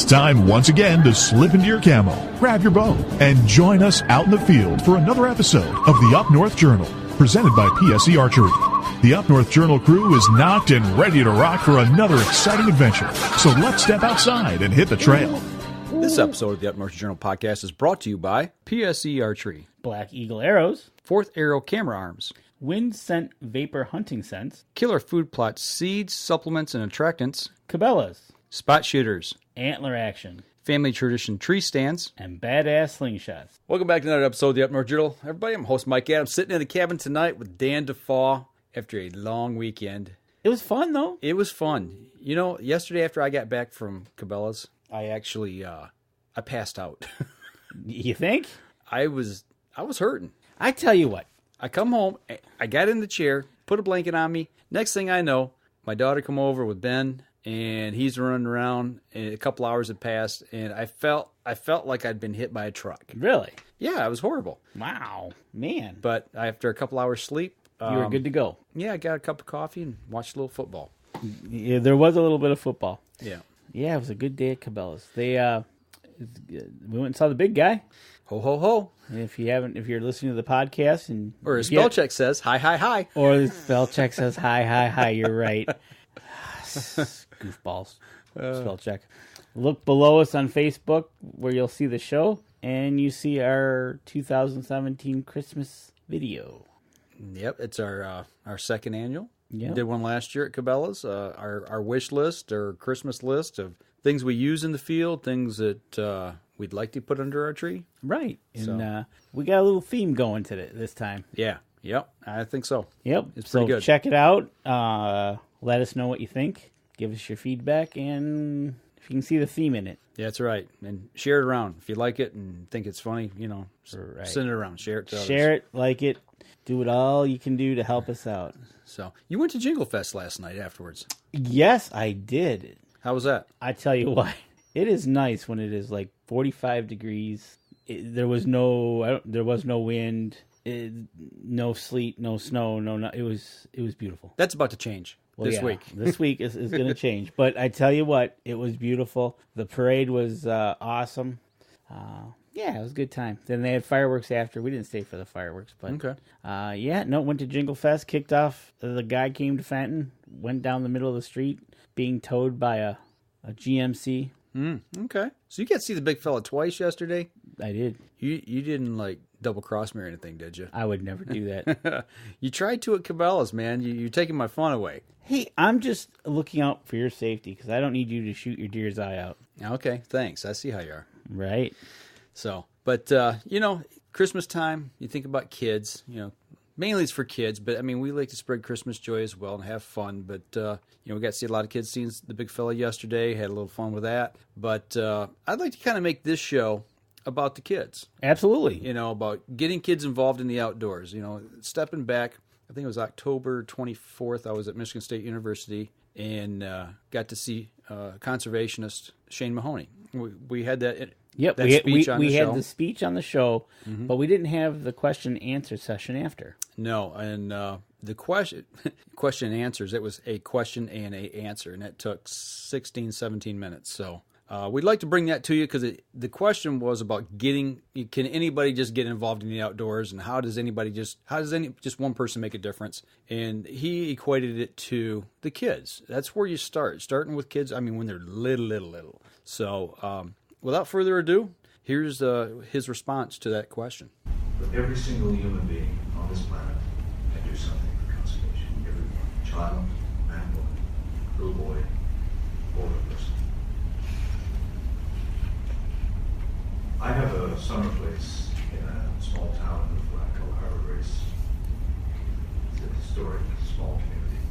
It's time once again to slip into your camo, grab your bow, and join us out in the field for another episode of the Up North Journal, presented by PSE Archery. The Up North Journal crew is knocked and ready to rock for another exciting adventure. So let's step outside and hit the trail. This episode of the Up North Journal podcast is brought to you by PSE Archery, Black Eagle Arrows, Fourth Arrow Camera Arms, Wind Scent Vapor Hunting Scents, Killer Food Plots Seeds, Supplements, and Attractants, Cabela's, Spot Shooters, Antler Action, Family Tradition Tree Stands, and Badass Slingshots. Welcome back to another episode of the Up North Journal. Everybody, I'm host Mike Adams, sitting in the cabin tonight with Dan DeFaw after a long weekend. It was fun, though. It was fun. You know, yesterday after I got back from Cabela's, I actually, I passed out. You think? I was hurting. I tell you what. I come home, I got in the chair, put a blanket on me. Next thing I know, my daughter come over with Ben, and he's running around, and a couple hours had passed, and I felt like I'd been hit by a truck. Really? Yeah, it was horrible. Wow, man. But after a couple hours sleep, You were good to go. Yeah, I got a cup of coffee and watched a little football. Yeah, there was a little bit of football. Yeah. Yeah, it was a good day at Cabela's. We went and saw the big guy. Ho, ho, ho. If you're listening to the podcast and or as spell check says, hi, hi, hi. Or the spell check says, hi, hi, hi. You're right. Goofballs. Spell check. Look below us on Facebook where you'll see the show and you see our 2017 Christmas video. Yep, it's our second annual. Yeah. We did one last year at Cabela's. Our wish list or Christmas list of things we use in the field, things that we'd like to put under our tree. Right. And we got a little theme going this time. Yeah. Yep. I think so. Yep. It's pretty good. Check it out. Let us know what you think. Give us your feedback and if you can see the theme in it. Yeah, that's right. And share it around. If you like it and think it's funny, send it around. Share it to others. Share it, like it. Do it all you can do to help us out. So, you went to Jingle Fest last night afterwards. Yes, I did. How was that? I tell you what, it is nice when it is like 45 degrees. There was no wind, no sleet, no snow, no. It was beautiful. That's about to change this week. This week is going to change. But I tell you what, it was beautiful. The parade was awesome. Yeah, it was a good time. Then they had fireworks after. We didn't stay for the fireworks, but okay. Went to Jingle Fest, kicked off. The guy came to Fenton, went down the middle of the street, being towed by a GMC. Okay. So you got to see the big fella twice yesterday? I did. You didn't like double cross me or anything, did you? I would never do that. You tried to at Cabela's, man. You're taking my fun away. Hey, I'm just looking out for your safety because I don't need you to shoot your deer's eye out. Okay, thanks. I see how you are. Right. So, but, Christmas time, you think about kids, mainly it's for kids, but, I mean, we like to spread Christmas joy as well and have fun, but, we got to see a lot of kids seeing the big fella yesterday, had a little fun with that, but I'd like to kind of make this show about the kids. Absolutely. About getting kids involved in the outdoors, stepping back. I think it was October 24th, I was at Michigan State University and got to see Conservationist Shane Mahoney. We had that... Yep, we had the speech on the show, but we didn't have the question and answer session after. No, and the question and answers, it was a question and a answer, and it took 16, 17 minutes. So we'd like to bring that to you because the question was about can anybody just get involved in the outdoors, and how does just one person make a difference? And he equated it to the kids. That's where you starting with kids. I mean, when they're little. So. Without further ado, here's his response to that question. But every single human being on this planet can do something for conservation. Everyone, child, man, woman, little boy, older person. I have a summer place in a small town in Newfoundland called Harbor Grace. It's a historic, small community.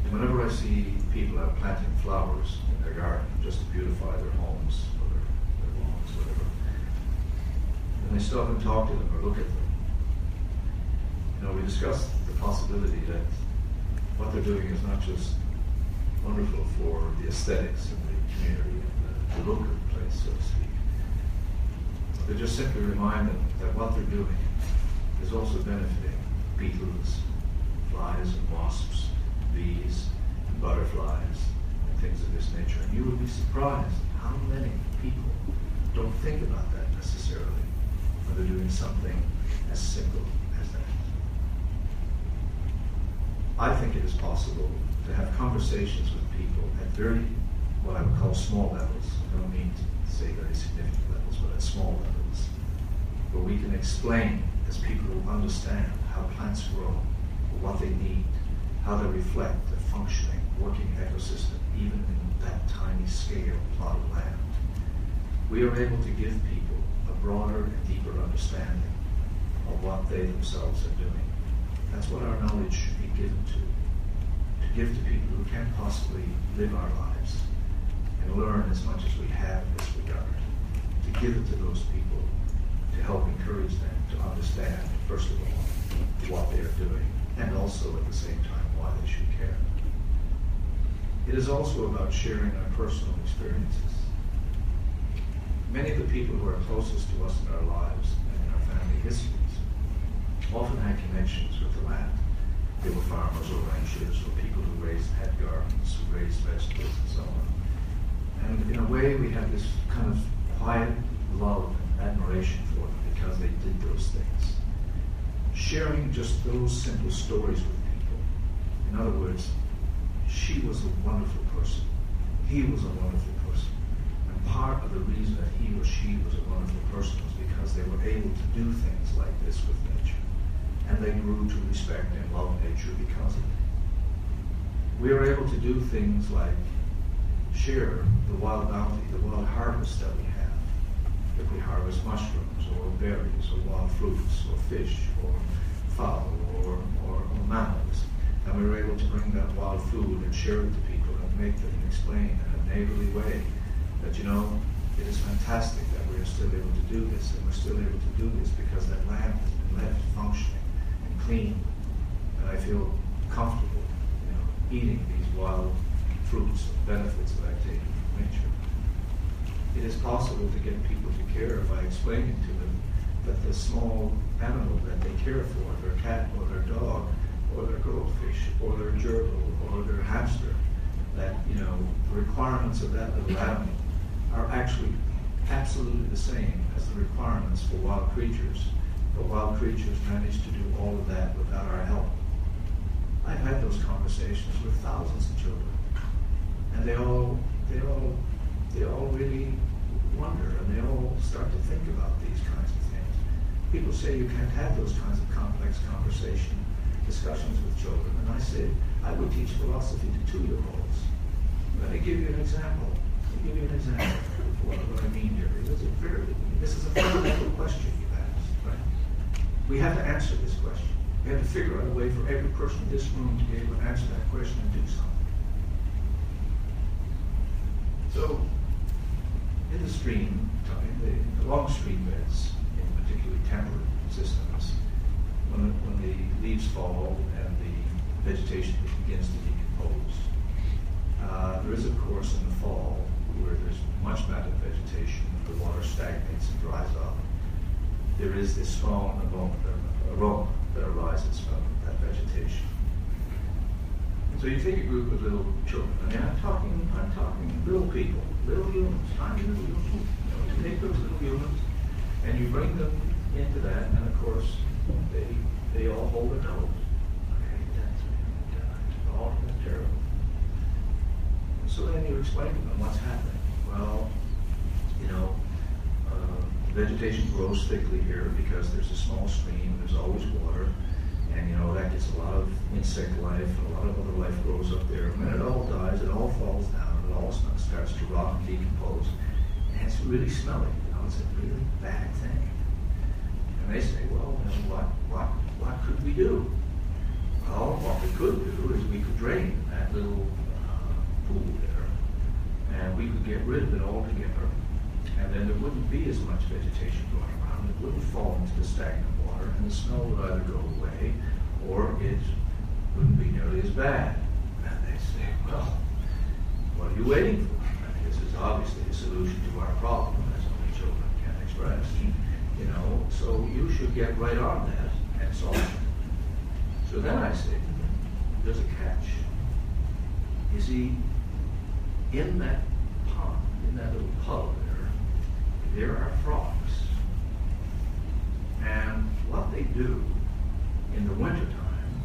And whenever I see people out planting flowers in their garden just to beautify their homes or their lawns, whatever, and I stop and talk to them or look at them, we discuss the possibility that what they're doing is not just wonderful for the aesthetics of the community and the look of the place, so to speak, but they just simply remind them that what they're doing is also benefiting beetles, flies and wasps, bees, and butterflies, things of this nature. And you would be surprised how many people don't think about that necessarily when they're doing something as simple as that. I think it is possible to have conversations with people at very, what I would call small levels. I don't mean to say very significant levels, but at small levels, where we can explain as people who understand how plants grow, what they need, how they reflect a functioning, working ecosystem, even in that tiny scale plot of land. We are able to give people a broader and deeper understanding of what they themselves are doing. That's what our knowledge should be given to give to people who can't possibly live our lives and learn as much as we have in this regard, to give it to those people, to help encourage them to understand, first of all, what they're doing, and also at the same time why they should care. It is also about sharing our personal experiences. Many of the people who are closest to us in our lives and in our family histories often had connections with the land. They were farmers or ranchers or people who had gardens, who raised vegetables and so on. And in a way we have this kind of quiet love and admiration for them because they did those things. Sharing just those simple stories with people. In other words, she was a wonderful person. He was a wonderful person. And part of the reason that he or she was a wonderful person was because they were able to do things like this with nature. And they grew to respect and love nature because of it. We are able to do things like share the wild bounty, the wild harvest that we have. If we harvest mushrooms or berries or wild fruits or fish or fowl or mammals, and we were able to bring that wild food and share it to people and make them explain in a neighborly way that, you know, it is fantastic that we're still able to do this, and we're still able to do this because that land has been left functioning and clean, and I feel comfortable, you know, eating these wild fruits and benefits that I've taken from nature. It is possible to get people to care by explaining to them that the small animal that they care for, their cat or their dog or their goldfish or their gerbil or their hamster, that, you know, the requirements of that little animal are actually absolutely the same as the requirements for wild creatures. But wild creatures manage to do all of that without our help. I've had those conversations with thousands of children, and they all really wonder, and they all start to think about these kinds of things. People say you can't have those kinds of complex discussions with children, and I said I would teach philosophy to 2-year-olds. Let me give you an example. Of what I mean here. This is a fundamental question you asked, right? We have to answer this question. We have to figure out a way for every person in this room to be able to answer that question and do something. So, in the stream, along stream beds, in particularly temperate systems, when the leaves fall and the vegetation begins to decompose, there is, of course, in the fall, where there's much matted vegetation, the water stagnates and dries up, there is this strong aroma that arises from that vegetation. And so you take a group of little children, and I'm talking little people, little humans, tiny little humans. You know, you take those little humans and you bring them into that, and of course they all hold a nose. Okay, that's all terrible. So then you explain to them what's happening. Well, you know, vegetation grows thickly here because there's a small stream, there's always water, and you know, that gets a lot of insect life, and a lot of other life grows up there. When it all dies, it all falls down, it all starts to rot and decompose, and it's really smelly, you know, it's a really bad thing. And they say, well, you know, what could we do? Well, what we could do is we could drain that little pool there, and we could get rid of it altogether, and then there wouldn't be as much vegetation going around. It wouldn't fall into the stagnant water, and the smell would either go away or it wouldn't be nearly as bad. And they say, well, what are you waiting for? I mean, this is obviously a solution to our problem, as only children can express. You know, so you should get right on that and solve it. So then I say, there's a catch. You see, in that pond, in that little puddle there are frogs. And what they do in the wintertime,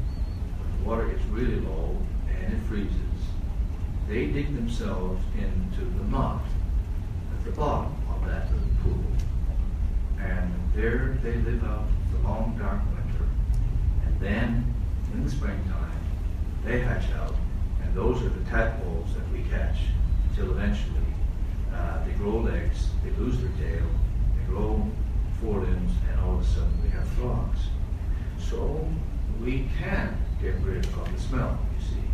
when the water gets really low and it freezes, they dig themselves into the mud at the bottom of that little pool. And there they live out the long, dark winter. And then, in the springtime, they hatch out, and those are the tadpoles that we catch, till eventually they grow legs, they lose their tail, they grow forelimbs, and all of a sudden we have frogs. So we can get rid of the smell, you see.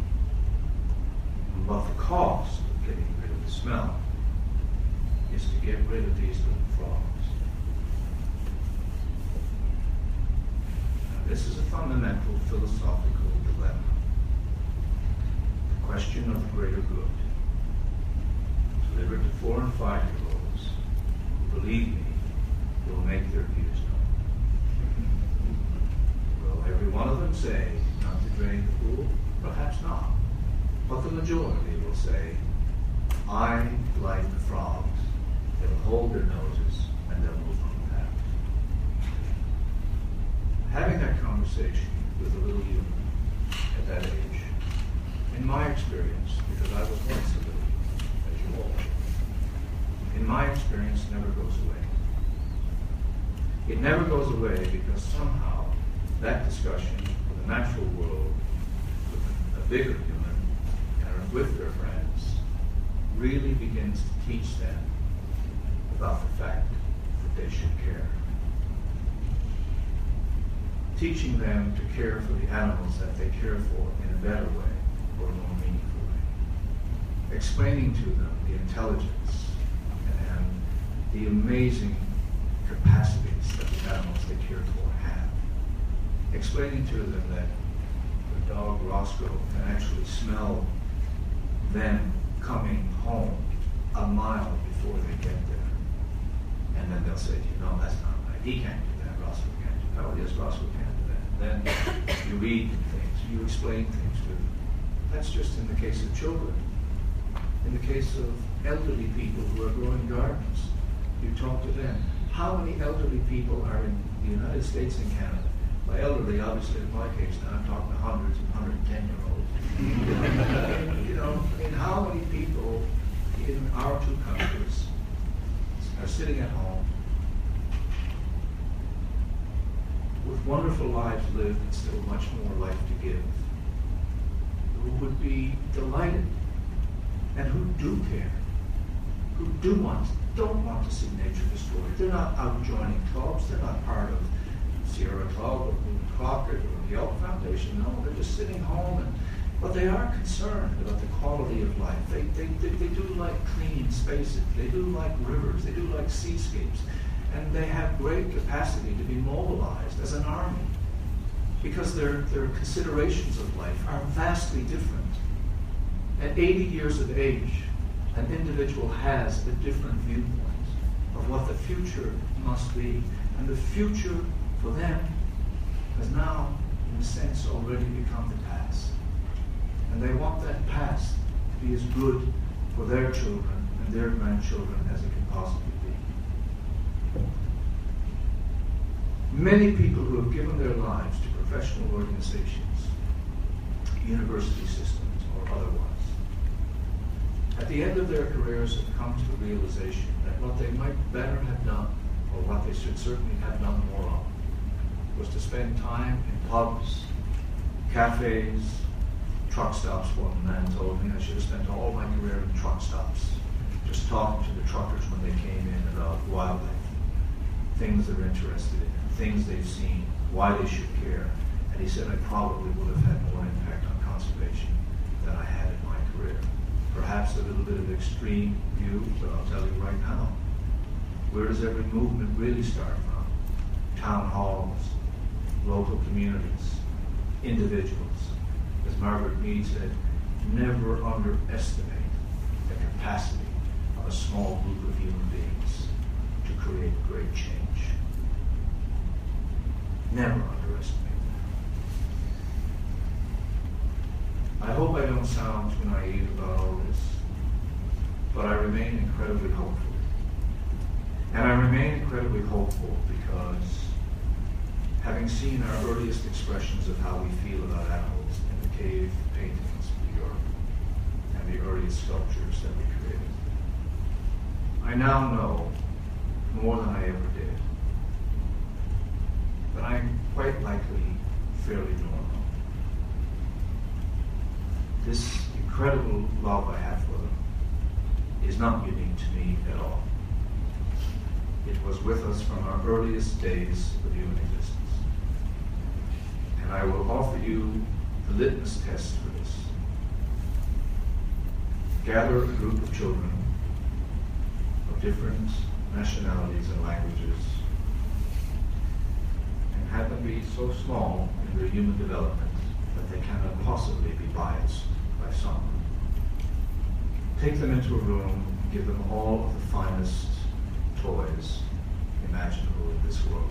But the cost of getting rid of the smell is to get rid of these little frogs. Now, this is a fundamental philosophical dilemma. The question of the greater good. Delivered to 4 and 5-year-olds who, believe me, will make their views known. Will every one of them say not to drain the pool? Perhaps not. But the majority will say, I like the frogs. They'll hold their noses and they'll move on the path. Having that conversation with a little human at that age, in my experience, because I was once a little human, as you all, in my experience, never goes away. It never goes away because somehow that discussion with the natural world, with a bigger human, and with their friends, really begins to teach them about the fact that they should care. Teaching them to care for the animals that they care for in a better way or a more meaningful way. Explaining to them the intelligence and the amazing capacities that the animals they care for have. Explaining to them that the dog Roscoe can actually smell them coming home a mile before they get there. And then they'll say, that's not right. He can't do that. Roscoe can't do that. Oh, yes, Roscoe can do that. Then you read things, you explain things to them. That's just in the case of children. In the case of elderly people who are growing gardens, you talk to them. How many elderly people are in the United States and Canada? By elderly, obviously, in my case, now I'm talking to hundreds and 110-year-olds. How many people in our two countries are sitting at home with wonderful lives lived and still much more life to give, who would be delighted and who do care, who don't want to see nature destroyed. They're not out joining clubs. They're not part of Sierra Club or Boone Crockett or the Elk Foundation. No, they're just sitting home. But they are concerned about the quality of life. They do like clean spaces. They do like rivers. They do like seascapes. And they have great capacity to be mobilized as an army because their considerations of life are vastly different. At 80 years of age, an individual has a different viewpoint of what the future must be. And the future for them has now, in a sense, already become the past. And they want that past to be as good for their children and their grandchildren as it can possibly be. Many people who have given their lives to professional organizations, university systems, or otherwise, at the end of their careers have come to the realization that what they might better have done, or what they should certainly have done more of, was to spend time in pubs, cafes, truck stops. One man told me I should have spent all my career in truck stops, just talking to the truckers when they came in about wildlife, things they're interested in, things they've seen, why they should care. And he said I probably would have had more impact on conservation than I had in my career. Perhaps a little bit of extreme view, but I'll tell you right now, where does every movement really start from? Town halls, local communities, individuals. As Margaret Mead said, never underestimate the capacity of a small group of human beings to create great change. Never underestimate that. I hope I don't sound too naive about all this. but I remain incredibly hopeful. And I remain incredibly hopeful because having seen our earliest expressions of how we feel about animals in the cave paintings of Europe and the earliest sculptures that we created, I now know more than I ever did that I'm quite likely fairly normal. This incredible love I have for them is not unique to me at all. It was with us from our earliest days of human existence. And I will offer you the litmus test for this. Gather a group of children of different nationalities and languages and have them be so small in their human development that they cannot possibly be biased by someone. Take them into a room and give them all of the finest toys imaginable in this world.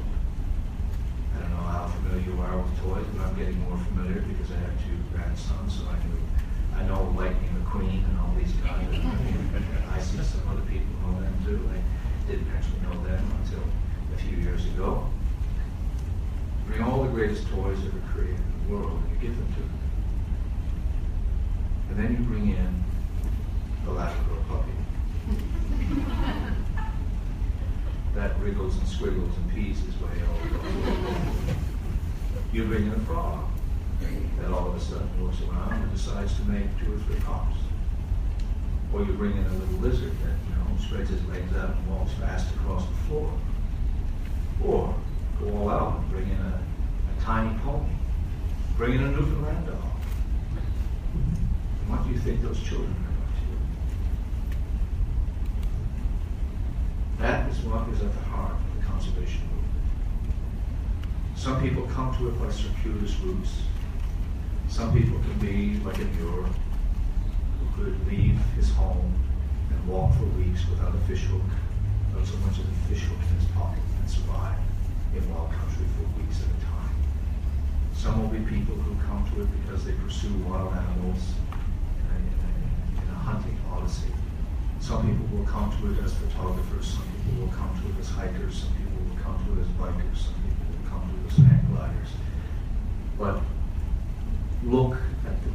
I don't know how familiar you are with toys, but I'm getting more familiar because I have two grandsons, so I know Lightning McQueen and all these guys. I see some other people know them too. I didn't actually know them until a few years ago. Bring all the greatest toys ever created in the world and you give them to them. And then you bring in the Labrador puppy. That wriggles and squiggles and pees his way all over. You bring in a frog that all of a sudden looks around and decides to make 2 or 3 hops. Or you bring in a little lizard that, spreads his legs out and walks fast across the floor. Or go all out and bring in a tiny pony. Bring in a Newfoundland dog. And what do you think those children are going to do? That is what is at the heart of the conservation movement. Some people come to it by circuitous routes. Some people can be like a Muir, who could leave his home and walk for weeks without a fish hook, not so much as a fish hook in his pocket, and survive in wild country for weeks at a time. Some will be people who come to it because they pursue wild animals in a hunting odyssey. Some people will come to it as photographers, some people will come to it as hikers, some people will come to it as bikers, some people will come to it as hang gliders. But look at the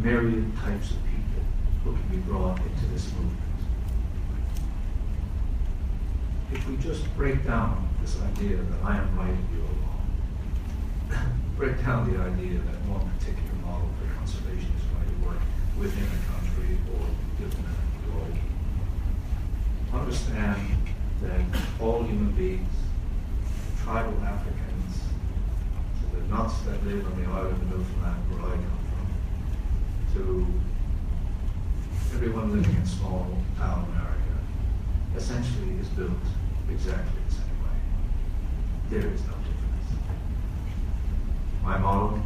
myriad types of people who can be brought into this movement. If we just break down this idea that I am right and you're wrong, break down the idea that one particular model for conservation is going to work within a country or within a globe. Understand that all human beings, tribal Africans, to the nuts that live on the island of Newfoundland where I come from, to everyone living in small town America, essentially is built exactly the same way. There is no difference. My motto,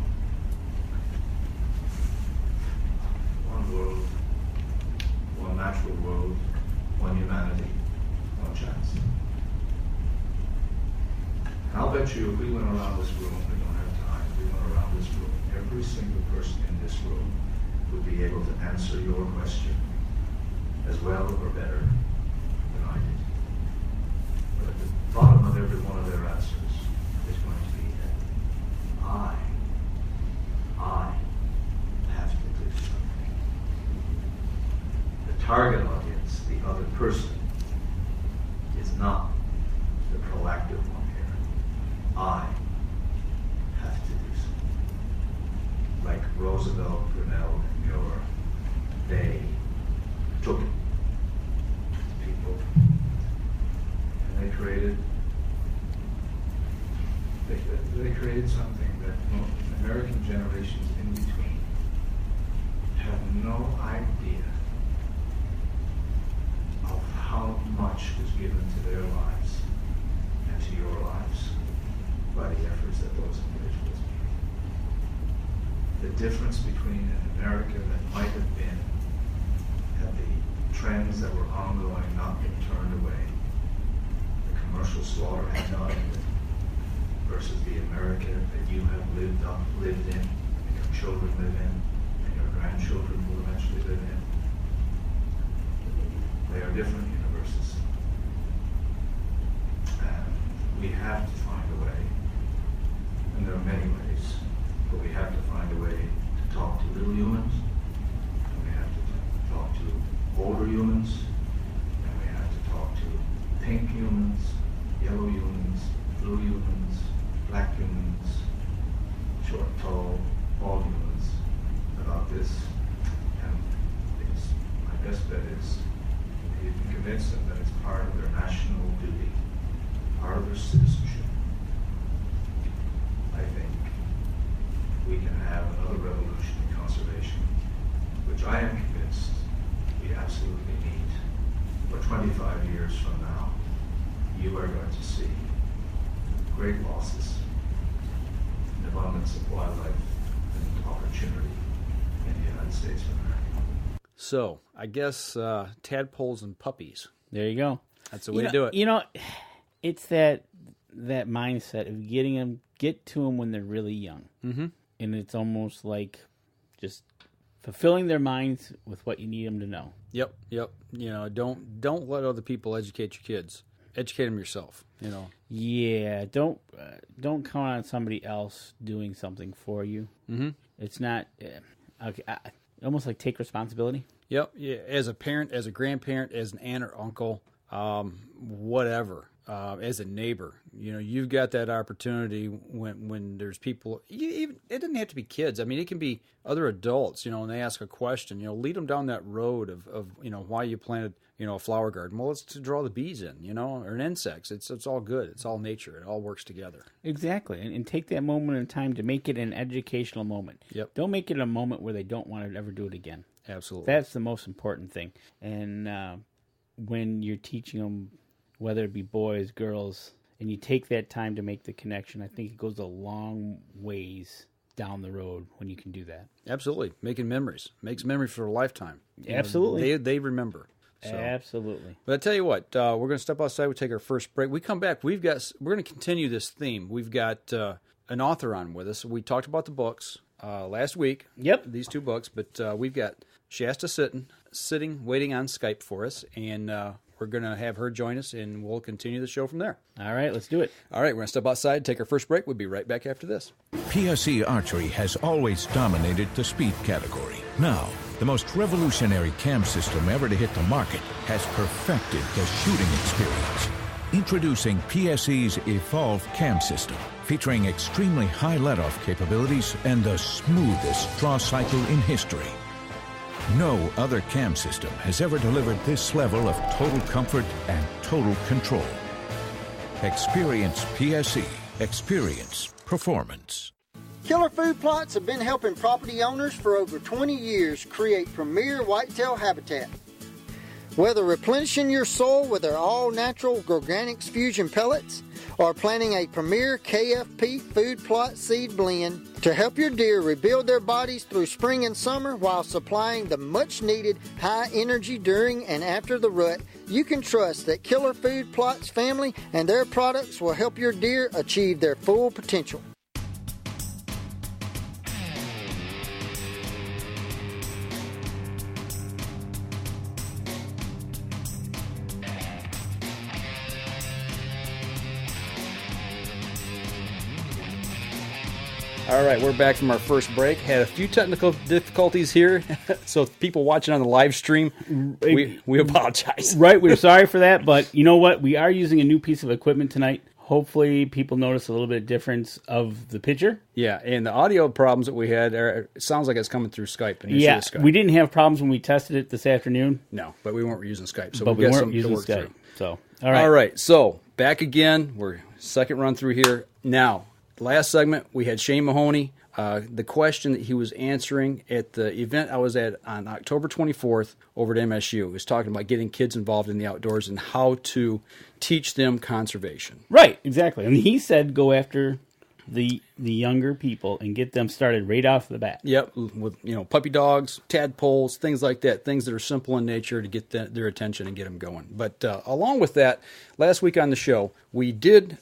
one world, one natural world, one humanity, one chance. And I'll bet you if we went around this room, we don't have time, if we went around this room, every single person in this room would be able to answer your question as well or better than I did. But at the bottom of every one of their answers is going to be that I have to do something. The target audience, the other person, is not the proactive one here. I have to do something. Like Roosevelt, Grinnell, and Muir, they took it to people, and they created something that American generations in between have no idea of how much was given to their lives and to your lives by the efforts that those individuals made. The difference between an America that might have been had the trends that were ongoing not been turned away, the commercial slaughter had not ended, versus the America that you have lived in, and your children live in, and your grandchildren will eventually live in. They are different universes. And we have to find a way, and there are many ways, but we have to find a way to talk to little humans, and we have to talk to older humans, and we have to talk to pink humans, yellow humans, blue humans, black humans, short, tall, all humans about this. And it's, my best bet is you can convince them that it's part of their national duty, part of their citizenship. I think we can have another revolution in conservation, which I am convinced we absolutely need. But 25 years from now, you are going to see great losses in abundance of wildlife and opportunity in the United States of America. So, I guess tadpoles and puppies. There you go. That's the way to do it. You know, it's that mindset of get to them when they're really young. Mm-hmm. And it's almost like just fulfilling their minds with what you need them to know. Yep. You know, don't let other people educate your kids. Educate them yourself. You know. Yeah. Don't count on somebody else doing something for you. Mm-hmm. It's not almost like take responsibility. Yep. Yeah. As a parent, as a grandparent, as an aunt or uncle, whatever. As a neighbor, you know, you've got that opportunity when there's people. It doesn't have to be kids. I mean, it can be other adults. You know, and they ask a question. You know, lead them down that road of you know why you planted a flower garden. Well, it's to draw the bees in. You know, or insects. It's all good. It's all nature. It all works together. Exactly, and take that moment in time to make it an educational moment. Yep. Don't make it a moment where they don't want to ever do it again. Absolutely. That's the most important thing. And when you're teaching them, whether it be boys, girls, and you take that time to make the connection, I think it goes a long ways down the road when you can do that. Absolutely. Making memories. Makes memories for a lifetime. Absolutely. They remember. So. Absolutely. But I tell you what, we're going to step outside. We'll take our first break. We come back. We're going to continue this theme. We've got an author on with us. We talked about the books last week. Yep. These two books. But we've got Shasta Sitton waiting on Skype for us. And we're going to have her join us, and we'll continue the show from there. All right, let's do it. All right, we're going to step outside, take our first break. We'll be right back after this. PSE Archery has always dominated the speed category. Now, the most revolutionary cam system ever to hit the market has perfected the shooting experience. Introducing PSE's Evolve Cam System, featuring extremely high let-off capabilities and the smoothest draw cycle in history. No other cam system has ever delivered this level of total comfort and total control. Experience PSE. Experience performance. Killer Food Plots have been helping property owners for over 20 years create premier whitetail habitat. Whether replenishing your soil with their all-natural Organics Fusion pellets or planting a premier KFP food plot seed blend to help your deer rebuild their bodies through spring and summer while supplying the much-needed high energy during and after the rut, you can trust that Killer Food Plots family and their products will help your deer achieve their full potential. All right, we're back from our first break. Had a few technical difficulties here, so people watching on the live stream, we apologize. Right, we're sorry for that, but you know what? We are using a new piece of equipment tonight. Hopefully, people notice a little bit of difference of the picture. Yeah, and the audio problems that we had, it sounds like it's coming through Skype. Yeah, Skype. we didn't have problems when we tested it this afternoon. No, but we weren't using Skype, so but we got weren't something using to work Skype. through. So, All right, so back again. We're second run through here. Now, last segment, we had Shane Mahoney. The question that he was answering at the event I was at on October 24th over at MSU. He was talking about getting kids involved in the outdoors and how to teach them conservation. Right, exactly. And he said go after the younger people and get them started right off the bat. Yep, with puppy dogs, tadpoles, things like that, things that are simple in nature to get their attention and get them going. But along with that, last week on the show, we did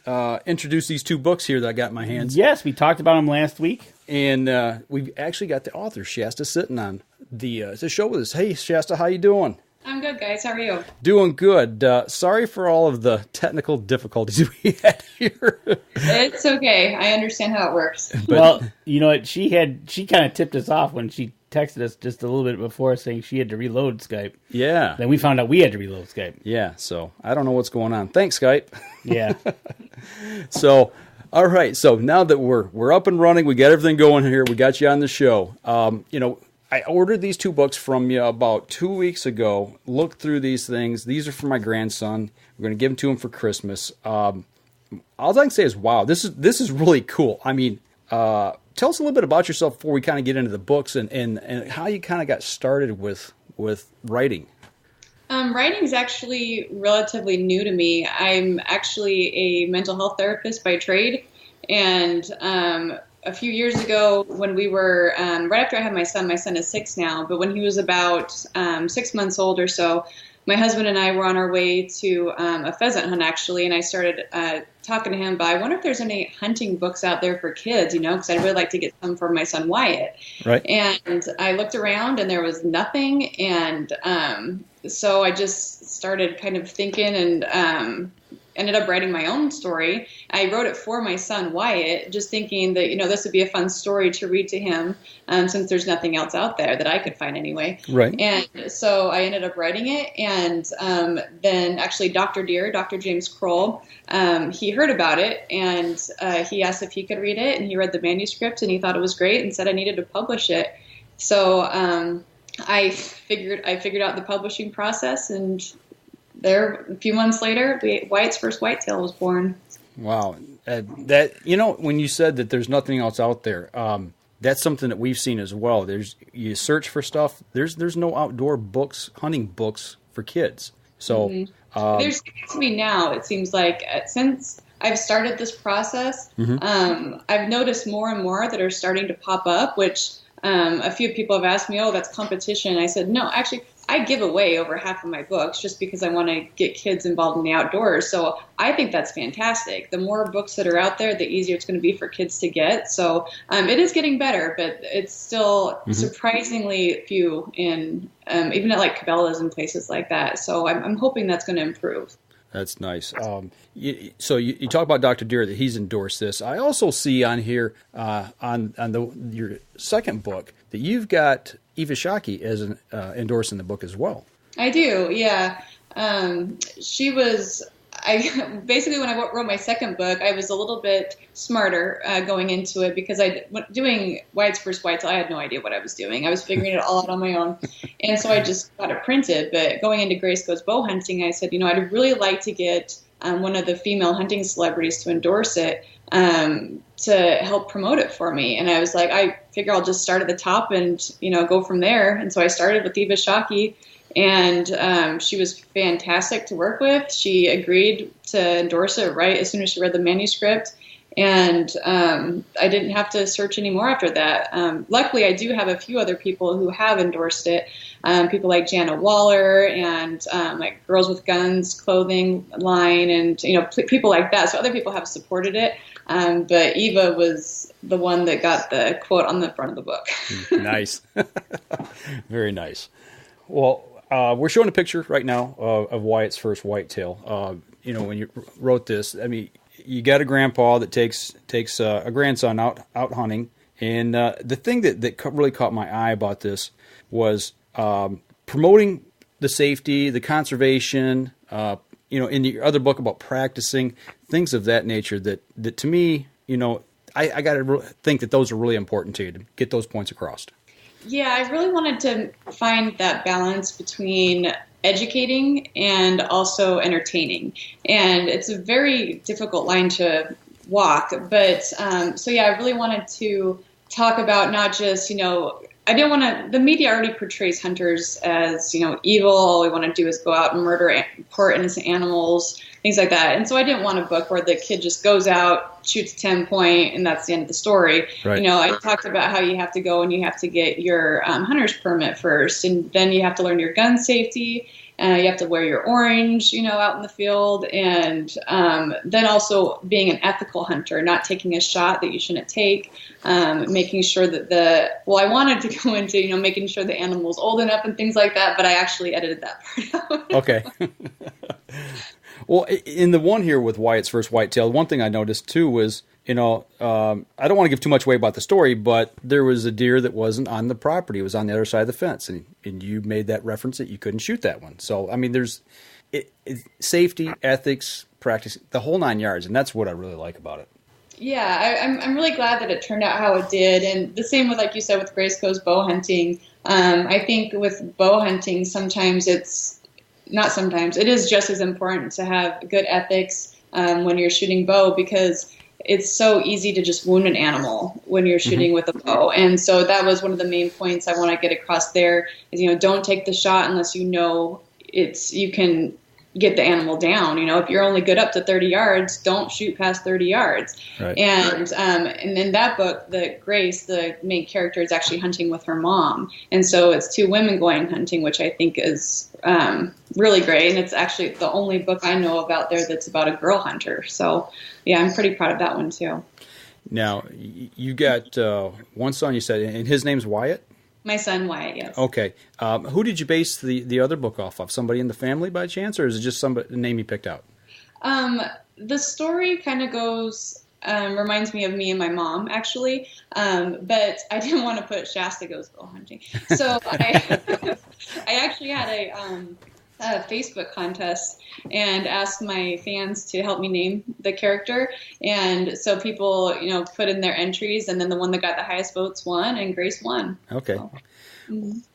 introduce these two books here that I got in my hands. Yes, we talked about them last week. And we actually got the author, Shasta Sitton, on the show with us. Hey, Shasta, how you doing? I'm good, guys. How are you? Doing good. Sorry for all of the technical difficulties we had here. It's okay. I understand how it works. Well, you know what? She kind of tipped us off when she texted us just a little bit before saying she had to reload Skype. Yeah. Then we found out we had to reload Skype. Yeah, so I don't know what's going on. Thanks, Skype. Yeah. So, all right. So now that we're up and running, we got everything going here. We got you on the show. I ordered these 2 books from you about 2 weeks ago. Looked through these things. These are for my grandson. We're going to give them to him for Christmas. All I can say is, wow, this is really cool. I mean, tell us a little bit about yourself before we kind of get into the books and how you kind of got started with writing. Writing is actually relatively new to me. I'm actually a mental health therapist by trade, and a few years ago when we were, right after I had my son is 6 now, but when he was about 6 months old or so, my husband and I were on our way to a pheasant hunt, actually, and I started talking to him, but I wonder if there's any hunting books out there for kids, because I'd really like to get some for my son Wyatt. Right. And I looked around, and there was nothing, and so I just started kind of thinking and ended up writing my own story. I wrote it for my son Wyatt, just thinking that, this would be a fun story to read to him, since there's nothing else out there that I could find anyway. Right. And so I ended up writing it, and then actually Dr. James Kroll, he heard about it, and he asked if he could read it, and he read the manuscript, and he thought it was great and said I needed to publish it. So I figured out the publishing process, and there, a few months later, Wyatt's first whitetail was born. Wow. When you said that there's nothing else out there, that's something that we've seen as well. You search for stuff. There's no outdoor books, hunting books for kids. So there seems to be now. It seems like since I've started this process, I've noticed more and more that are starting to pop up. Which a few people have asked me, "Oh, that's competition." I said, "No, actually." I give away over half of my books just because I want to get kids involved in the outdoors. So I think that's fantastic. The more books that are out there, the easier it's going to be for kids to get. So it is getting better, but it's still surprisingly few in even at like Cabela's and places like that. So I'm hoping that's going to improve. That's nice. So you talk about Dr. Deere, that he's endorsed this. I also see on here on your second book that you've got Eva Shockey as endorsing the book as well. I do, yeah. She was. Basically, when I wrote my second book, I was a little bit smarter going into it because doing Wyatt's first whitetail, I had no idea what I was doing. I was figuring it all out on my own, and so I just got it printed. But going into Grace Goes Bow Hunting, I said, I'd really like to get one of the female hunting celebrities to endorse it to help promote it for me. And I was like, I figure I'll just start at the top and go from there. And so I started with Eva Shockey. And she was fantastic to work with. She agreed to endorse it right as soon as she read the manuscript. And I didn't have to search anymore after that. Luckily, I do have a few other people who have endorsed it. People like Jana Waller and like Girls with Guns clothing line and, people like that. So other people have supported it. But Eva was the one that got the quote on the front of the book. Nice. Very nice. Well, we're showing a picture right now of Wyatt's first whitetail. When you wrote this, I mean, you got a grandpa that takes a grandson out hunting, and the thing that really caught my eye about this was promoting the safety, the conservation. In the other book about practicing things of that nature. That to me, I got to think that those are really important to you to get those points across. Yeah, I really wanted to find that balance between educating and also entertaining. And it's a very difficult line to walk. But so, yeah, I really wanted to talk about not just, I didn't want to, the media already portrays hunters as, evil. All we want to do is go out and murder poor innocent animals, things like that. And so I didn't want a book where the kid just goes out, shoots 10-point, and that's the end of the story. Right. I talked about how you have to go and you have to get your hunter's permit first, and then you have to learn your gun safety. You have to wear your orange, out in the field. And then also being an ethical hunter, not taking a shot that you shouldn't take, making sure that I wanted to go into, making sure the animal's old enough and things like that, but I actually edited that part out. Okay. Well, in the one here with Wyatt's first whitetail, one thing I noticed too was, I don't want to give too much away about the story, but there was a deer that wasn't on the property. It was on the other side of the fence. And you made that reference that you couldn't shoot that one. So, I mean, there's safety, ethics, practice, the whole 9 yards. And that's what I really like about it. Yeah, I'm really glad that it turned out how it did. And the same with, like you said, with Grace Goes bow hunting. I think with bow hunting, it is just as important to have good ethics when you're shooting bow, because it's so easy to just wound an animal when you're shooting with a bow. And so that was one of the main points I want to get across there is, don't take the shot unless you can get the animal down. If you're only good up to 30 yards, don't shoot past 30 yards. Right. And in that book, Grace, the main character, is actually hunting with her mom. And so it's two women going hunting, which I think is really great. And it's actually the only book I know about there that's about a girl hunter. So, yeah, I'm pretty proud of that one, too. Now, you got one son, you said, and his name's Wyatt? My son, Wyatt, yes. Okay. Who did you base the other book off of? Somebody in the family by chance, or is it just a name you picked out? The story kind of reminds me of me and my mom, actually. But I didn't want to put Shasta Goes Bow Hunting. So I actually had a Facebook contest and asked my fans to help me name the character. And so people, put in their entries, and then the one that got the highest votes won, and Grace won. Okay. So,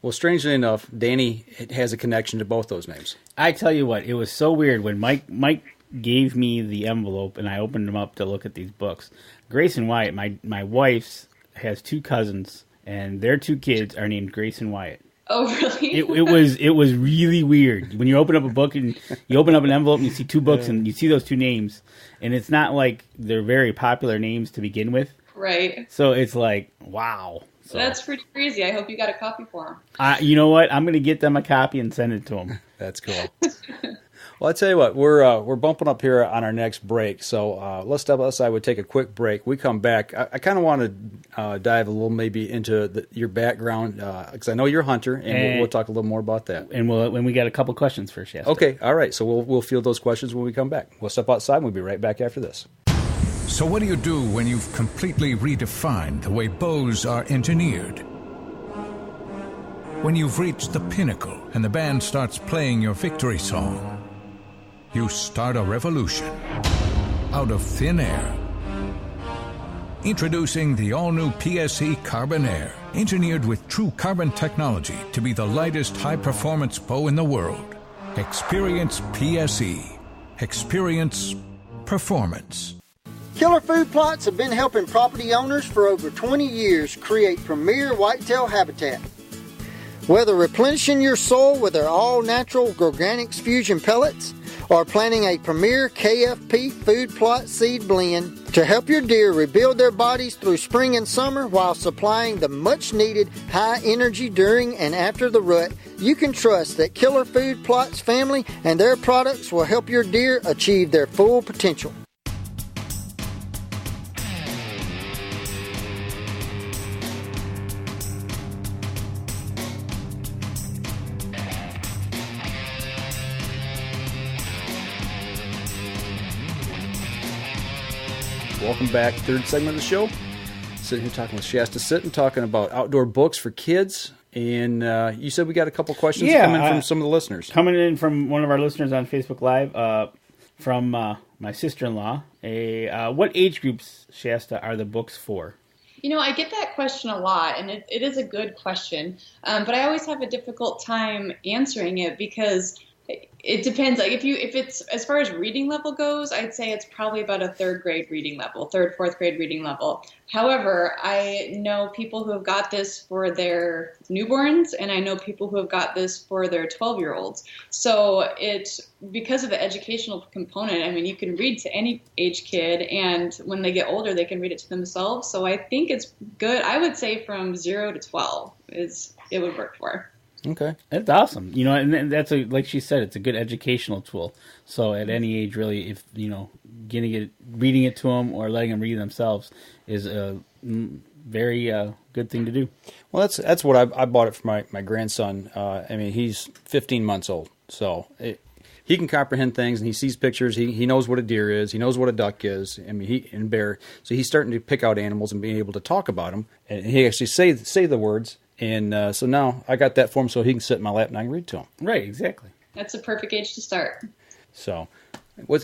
Well, strangely enough, Danny has a connection to both those names. I tell you what, it was so weird when Mike gave me the envelope and I opened them up to look at these books. Grace and Wyatt, my wife's has two cousins, and their two kids are named Grace and Wyatt. Oh, really? It was really weird when you open up a book and you open up an envelope and you see two books and you see those two names, and it's not like they're very popular names to begin with. Right. So it's like, wow. So that's pretty crazy. I hope you got a copy for them. You know what? I'm going to get them a copy and send it to them. That's cool. Well, I tell you what, we're bumping up here on our next break, so let's step aside. We'll take a quick break. We come back. I kind of want to dive a little maybe into your background, because I know you're a hunter, and we'll talk a little more about that. And when we got a couple questions for Shasta. Okay, all right. So we'll field those questions when we come back. We'll step outside, and we'll be right back after this. So what do you do when you've completely redefined the way bows are engineered? When you've reached the pinnacle and the band starts playing your victory song, you start a revolution out of thin air. Introducing the all-new PSE Carbon Air, engineered with true carbon technology to be the lightest high-performance bow in the world. Experience PSE. Experience performance. Killer Food Plots have been helping property owners for over 20 years create premier whitetail habitat. Whether replenishing your soil with their all-natural Organics Fusion pellets, or planting a premier KFP food plot seed blend to help your deer rebuild their bodies through spring and summer while supplying the much-needed high energy during and after the rut, you can trust that Killer Food Plots family and their products will help your deer achieve their full potential. Welcome back, third segment of the show. Sitting here talking with Shasta Sitton, talking about outdoor books for kids. And you said we got a couple questions coming from some of the listeners. Coming in from one of our listeners on Facebook Live, from my sister-in-law. What age groups, Shasta, are the books for? I get that question a lot, and it is a good question. But I always have a difficult time answering it because it depends. Like if it's as far as reading level goes, I'd say it's probably about a third, fourth grade reading level. However, I know people who have got this for their newborns, and I know people who have got this for their 12-year-olds. So it's because of the educational component. I mean, you can read to any age kid, and when they get older, they can read it to themselves. So I think it's good. I would say from 0 to 12 it would work for. Okay. That's awesome. You know, and that's like she said, it's a good educational tool. So at any age, really, if reading it to them or letting them read themselves is a very good thing to do. Well, that's what I bought it for my grandson. I mean, he's 15 months old, so he can comprehend things, and he sees pictures. He knows what a deer is. He knows what a duck is. I mean, and bear. So he's starting to pick out animals and being able to talk about them. And he actually say the words. And so now I got that for him, so he can sit in my lap and I can read to him. Right, exactly. That's a perfect age to start. So,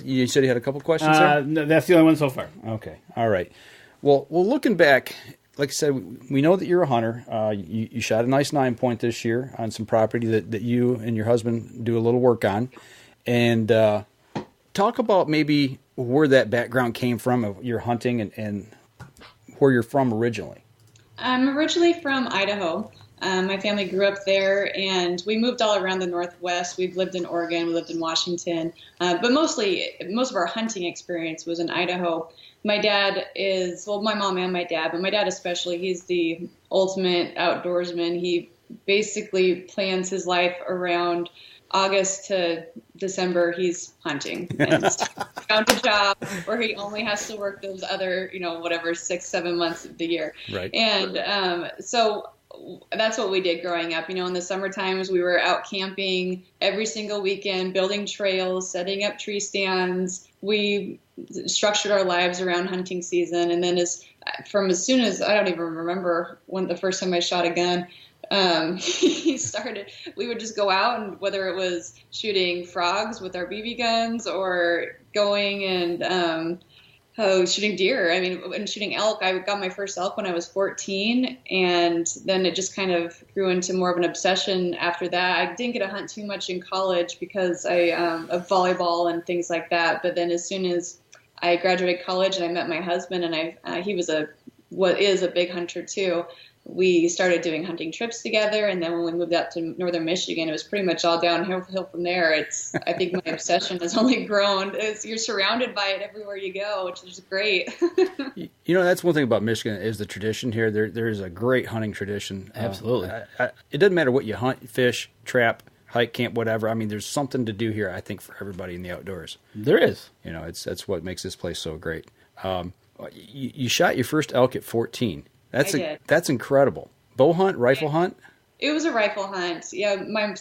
you said you had a couple questions there? No, that's the only one so far. Okay, all right. Well, looking back, like I said, we know that you're a hunter. You shot a nice 9-point this year on some property that you and your husband do a little work on. And talk about maybe where that background came from of your hunting and where you're from originally. I'm originally from Idaho. My family grew up there, and we moved all around the Northwest. We've lived in Oregon, we lived in Washington, but most of our hunting experience was in Idaho. My dad is, well, my mom and my dad, but my dad especially, he's the ultimate outdoorsman. He basically plans his life around August to December, he's hunting and found a job where he only has to work those other, 6-7 months of the year. Right. And so that's what we did growing up. In the summer times, we were out camping every single weekend, building trails, setting up tree stands. We structured our lives around hunting season. And then as soon as, I don't even remember when the first time I shot a gun, we would just go out, and whether it was shooting frogs with our BB guns or going and shooting deer. I mean, and shooting elk. I got my first elk when I was 14, and then it just kind of grew into more of an obsession after that. I didn't get to hunt too much in college because of volleyball and things like that. But then as soon as I graduated college and I met my husband, and he was what is a big hunter too, we started doing hunting trips together, and then when we moved out to northern Michigan, it was pretty much all downhill from there. I think my obsession has only grown. You're surrounded by it everywhere you go, which is great. That's one thing about Michigan is the tradition here. There is a great hunting tradition. Absolutely. It doesn't matter what you hunt, fish, trap, hike, camp, whatever. I mean, there's something to do here, I think, for everybody in the outdoors. There is. That's what makes this place so great. You shot your first elk at 14. That's incredible. Bow hunt, rifle hunt? It was a rifle hunt. Yeah, my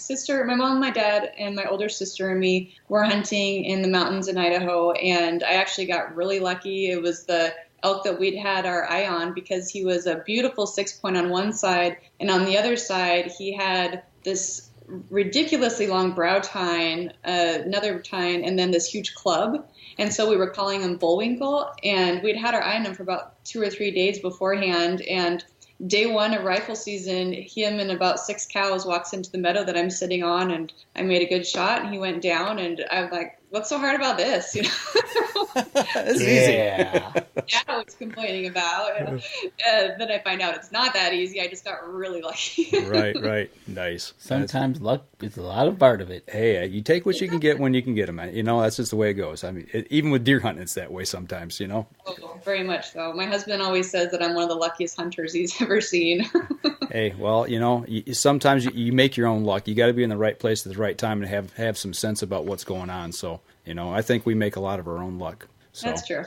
mom, my dad, and my older sister and me were hunting in the mountains in Idaho, and I actually got really lucky. It was the elk that we'd had our eye on because he was a beautiful 6-point on one side, and on the other side he had this ridiculously long brow tine, another tine, and then this huge club. And so we were calling him Bullwinkle, and we'd had our eye on him for about 2 or 3 days beforehand. And day one of rifle season, him and about 6 cows walks into the meadow that I'm sitting on, and I made a good shot, and he went down, and I'm like, what's so hard about this? It's easy. Yeah, I was complaining about. Then I find out it's not that easy. I just got really lucky. Right. Nice. Sometimes luck is a lot of part of it. Hey, you take what you can get when you can get them. That's just the way it goes. I mean, even with deer hunting, it's that way sometimes, Oh, very much so. My husband always says that I'm one of the luckiest hunters he's ever seen. Hey, well, sometimes you make your own luck. You got to be in the right place at the right time and have some sense about what's going on. So, I think we make a lot of our own luck. So. That's true.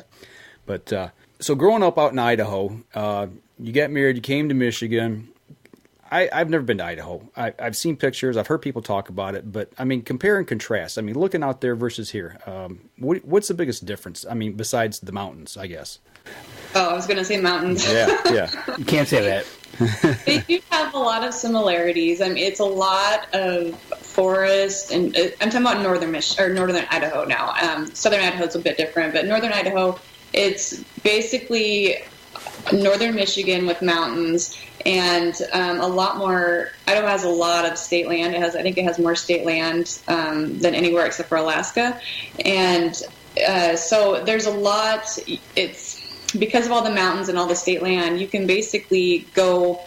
But so growing up out in Idaho, you got married, you came to Michigan. I've never been to Idaho. I've seen pictures. I've heard people talk about it. But, compare and contrast. Looking out there versus here, what's the biggest difference? Besides the mountains, I guess. Oh, I was going to say mountains. Yeah. You can't say that. They do have a lot of similarities. It's a lot of forest, and I'm talking about northern Idaho now. Southern Idaho's a bit different, but northern Idaho, it's basically northern Michigan with mountains and a lot more. Idaho has a lot of state land. I think it has more state land than anywhere except for Alaska, and so there's a lot. It's because of all the mountains and all the state land, you can basically go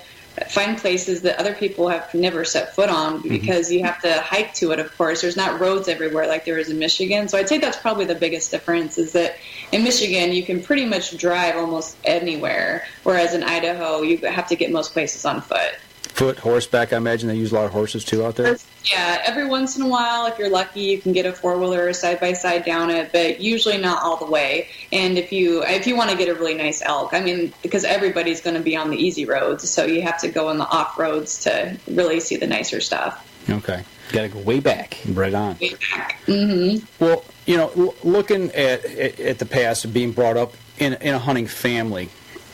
find places that other people have never set foot on because you have to hike to it, of course. There's not roads everywhere like there is in Michigan. So I'd say that's probably the biggest difference is that in Michigan, you can pretty much drive almost anywhere, whereas in Idaho, you have to get most places on foot. foot, horseback. I imagine they use a lot of horses too out there. Yeah, every once in a while, if you're lucky, you can get a 4-wheeler or a side-by-side down it, but usually not all the way. And if you want to get a really nice elk, I mean, because everybody's going to be on the easy roads, so you have to go on the off roads to really see the nicer stuff. Okay. Got to go way back. Right on. Way back. Mm-hmm. Well, you know, looking at the past, being brought up in a hunting family,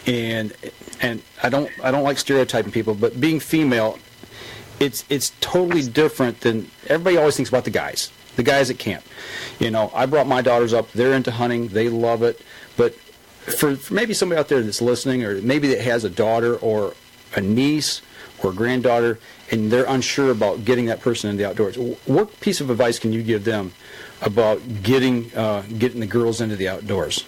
and I don't like stereotyping people, but being female, it's totally different than everybody always thinks about the guys at camp. You know, I brought my daughters up; they're into hunting, they love it. But for maybe somebody out there that's listening, or maybe that has a daughter or a niece or a granddaughter, and they're unsure about getting that person in the outdoors, what piece of advice can you give them about getting the girls into the outdoors?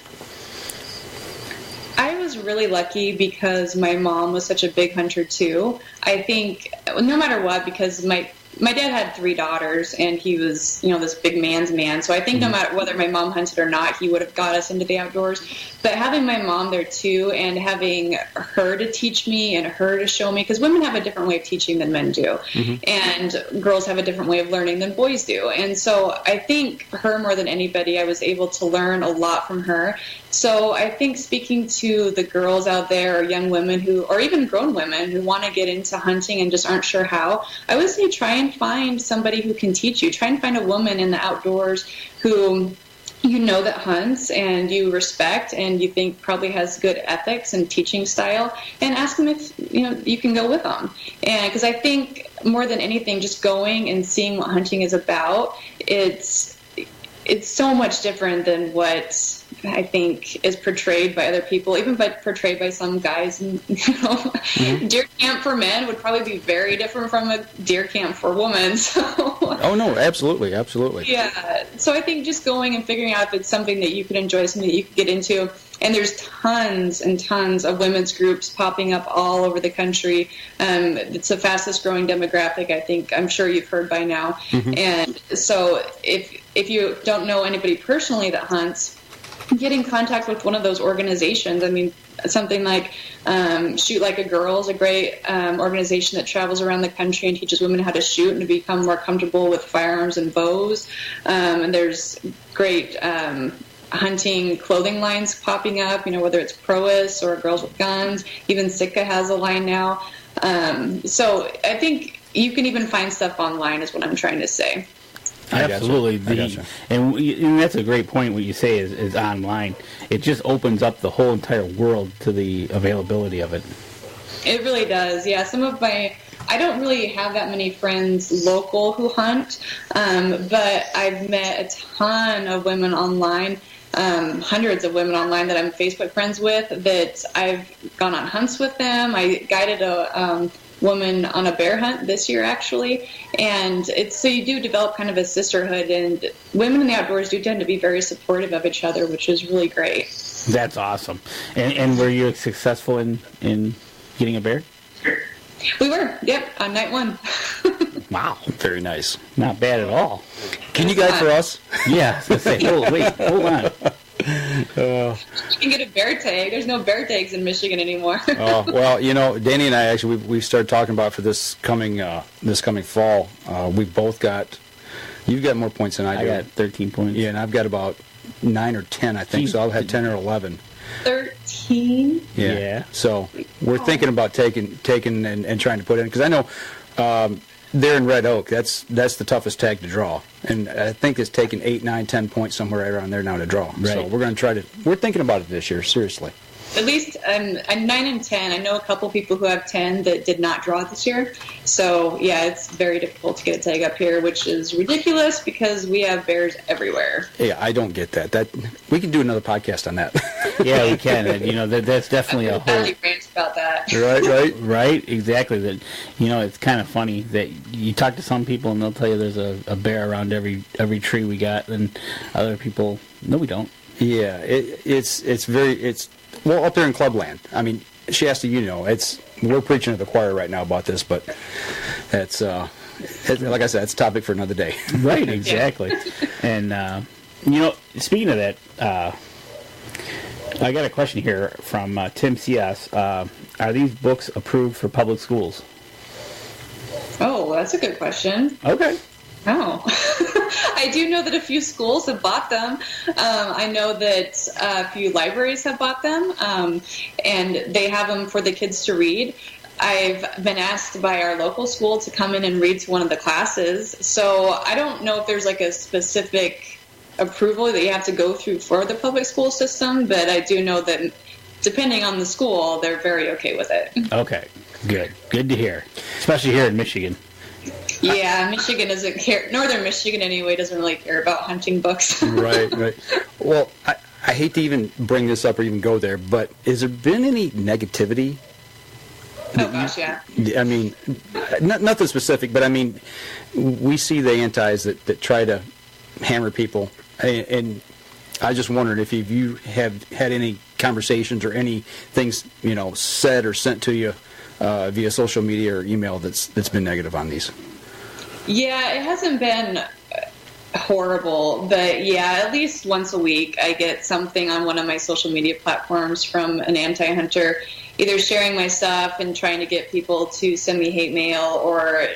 I was really lucky because my mom was such a big hunter too. I think no matter what, because my dad had 3 daughters and he was, you know, this big man's man. So I think no matter whether my mom hunted or not, he would have got us into the outdoors. But having my mom there too, and having her to teach me and her to show me, because women have a different way of teaching than men do, and girls have a different way of learning than boys do. And so I think her more than anybody, I was able to learn a lot from her. So I think speaking to the girls out there, or young women who, or even grown women who want to get into hunting and just aren't sure how, I would say try and find somebody who can teach you. Try and find a woman in the outdoors who you know that hunts and you respect and you think probably has good ethics and teaching style, and ask them if you can go with them. And because I think more than anything, just going and seeing what hunting is about, it's so much different than what I think is portrayed by other people, even portrayed by some guys. Deer camp for men would probably be very different from a deer camp for women. So. Oh no, absolutely. Yeah. So I think just going and figuring out if it's something that you could enjoy, something that you could get into. And there's tons and tons of women's groups popping up all over the country. It's the fastest growing demographic, I'm sure you've heard by now. And so if you don't know anybody personally that hunts, get in contact with one of those organizations. I mean, something like Shoot Like a Girl is a great organization that travels around the country and teaches women how to shoot and to become more comfortable with firearms and bows. And there's great hunting clothing lines popping up, whether it's Prois or Girls with Guns. Even Sitka has a line now. So I think you can even find stuff online is what I'm trying to say. Absolutely. Gotcha. And that's a great point. What you say is online. It just opens up the whole entire world to the availability of it. It really does. Yeah. I don't really have that many friends local who hunt, but I've met a ton of women online, hundreds of women online that I'm Facebook friends with, that I've gone on hunts with them. I guided a woman on a bear hunt this year, actually, and so you do develop kind of a sisterhood, and women in the outdoors do tend to be very supportive of each other, which is really great. That's awesome. And were you successful in getting a bear? We were, yep, on night 1. Wow, very nice. Not bad at all. Can you guide for us? Yeah, I was going to say, hold on. You can get a bear tag. There's no bear tags in Michigan anymore. Oh well, Danny and I actually we started talking about for this coming fall. We've both got. You've got more points than I do. I got 13 points. Yeah, and I've got about 9 or 10, I think. So I'll have 10 or 11. 13. Yeah. So we're thinking about taking and trying to put in, because I know. They're in Red Oak. That's the toughest tag to draw, and I think it's taken 8, 9, 10 points somewhere right around there now to draw. Right. So we're going to try to. We're thinking about it this year, seriously. At least 9 and 10. I know a couple people who have 10 that did not draw this year. So yeah, it's very difficult to get a tag up here, which is ridiculous because we have bears everywhere. Yeah, I don't get that. That we can do another podcast on that. Yeah, we can. And, that's definitely a whole. Rant about that. Right. Exactly. That it's kind of funny that you talk to some people and they'll tell you there's a bear around every tree we got, and other people, no, we don't. Yeah, it's well, up there in Clubland. I mean, Shasta, we're preaching to the choir right now about this, but that's like I said, it's a topic for another day. Right, exactly. And speaking of that, I got a question here from Tim C.S. Are these books approved for public schools? that's a good question. Okay. Oh, I do know that a few schools have bought them. I know that a few libraries have bought them, and they have them for the kids to read. I've been asked by our local school to come in and read to one of the classes. So I don't know if there's like a specific approval that you have to go through for the public school system, but I do know that depending on the school, they're very okay with it. Okay, good. Good to hear, especially here in Michigan. Yeah, Michigan doesn't care. Northern Michigan, anyway, doesn't really care about hunting books. Right. Well, I hate to even bring this up or even go there, but has there been any negativity? Oh, gosh, yeah. I mean, nothing specific, but I mean, we see the antis that try to hammer people, and I just wondered if you have had any conversations or any things, said or sent to you via social media or email that's been negative on these. Yeah, it hasn't been horrible, but yeah, at least once a week I get something on one of my social media platforms from an anti-hunter, either sharing my stuff and trying to get people to send me hate mail, or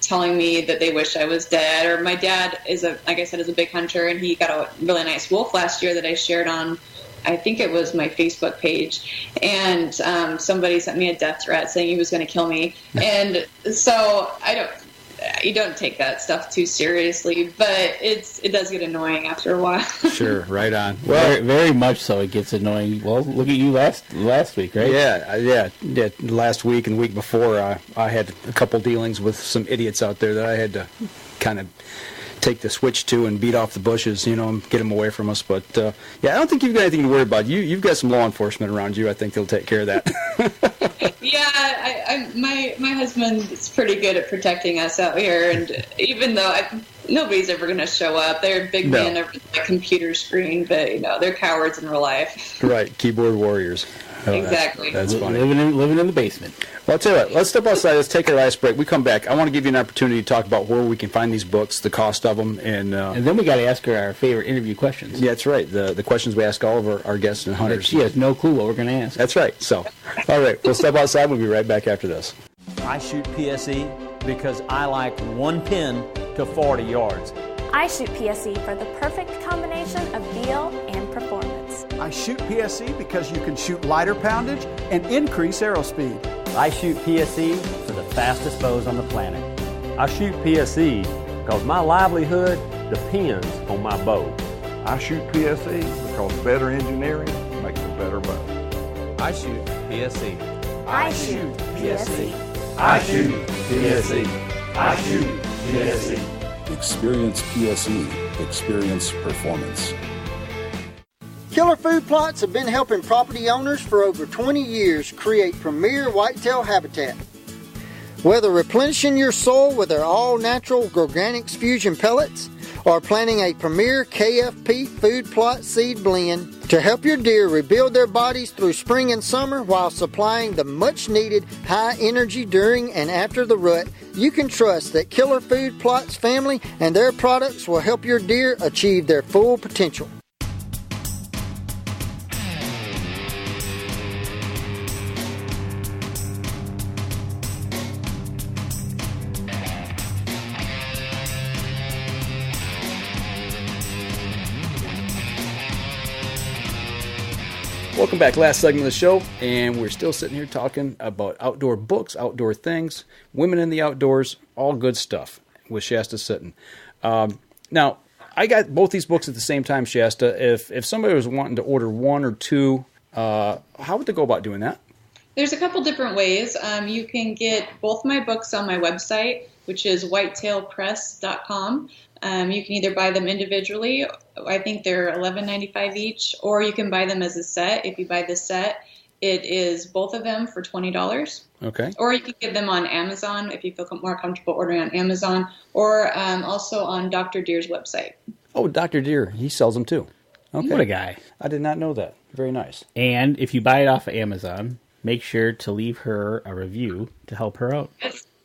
telling me that they wish I was dead. Or my dad is like I said, is a big hunter, and he got a really nice wolf last year that I shared on, I think it was my Facebook page, and somebody sent me a death threat saying he was going to kill me, and so you don't take that stuff too seriously, but it does get annoying after a while. Sure, right on. Well, very, very much so. It gets annoying. Well, look at you last week, right? Yeah. Last week and the week before, I had a couple dealings with some idiots out there that I had to kind of take the switch to and beat off the bushes, and get them away from us. But I don't think you've got anything to worry about. You've got some law enforcement around you. I think they'll take care of that. Yeah, my husband is pretty good at protecting us out here, and even though nobody's ever going to show up, they're big men over the computer screen, but they're cowards in real life. Right, keyboard warriors. Oh, exactly. That's funny. Living in the basement. Well, I'll tell you what. Let's step outside. Let's take our last break. We come back. I want to give you an opportunity to talk about where we can find these books, the cost of them, and then we got to ask her our favorite interview questions. Yeah, that's right. The questions we ask all of our guests and hunters. She has no clue what we're going to ask. That's right. So, all right, we'll step outside. We'll be right back after this. I shoot PSE because I like one pin to 40 yards. I shoot PSE for the perfect combination of feel and performance. I shoot PSE because you can shoot lighter poundage and increase arrow speed. I shoot PSE for the fastest bows on the planet. I shoot PSE because my livelihood depends on my bow. I shoot PSE because better engineering makes a better bow. I shoot PSE. I shoot PSE. I shoot PSE. I shoot PSE. Experience PSE. Experience performance. Killer Food Plots have been helping property owners for over 20 years create premier whitetail habitat. Whether replenishing your soil with their all-natural Organics Fusion pellets or planting a premier KFP food plot seed blend to help your deer rebuild their bodies through spring and summer while supplying the much-needed high energy during and after the rut, you can trust that Killer Food Plots family and their products will help your deer achieve their full potential. Welcome back. Last segment of the show, and we're still sitting here talking about outdoor books, outdoor things, women in the outdoors, all good stuff with Shasta Sitton. Now, I got both these books at the same time, Shasta. If somebody was wanting to order one or two, how would they go about doing that? There's a couple different ways. You can get both my books on my website, which is whitetailpress.com. You can either buy them individually. I think they're $11.95 each, or you can buy them as a set. If you buy the set, it is both of them for $20. Okay. Or you can get them on Amazon if you feel more comfortable ordering on Amazon, or also on Dr. Deer's website. Oh, Dr. Deer, he sells them too. Okay. What a guy. I did not know that. Very nice. And if you buy it off of Amazon, make sure to leave her a review to help her out.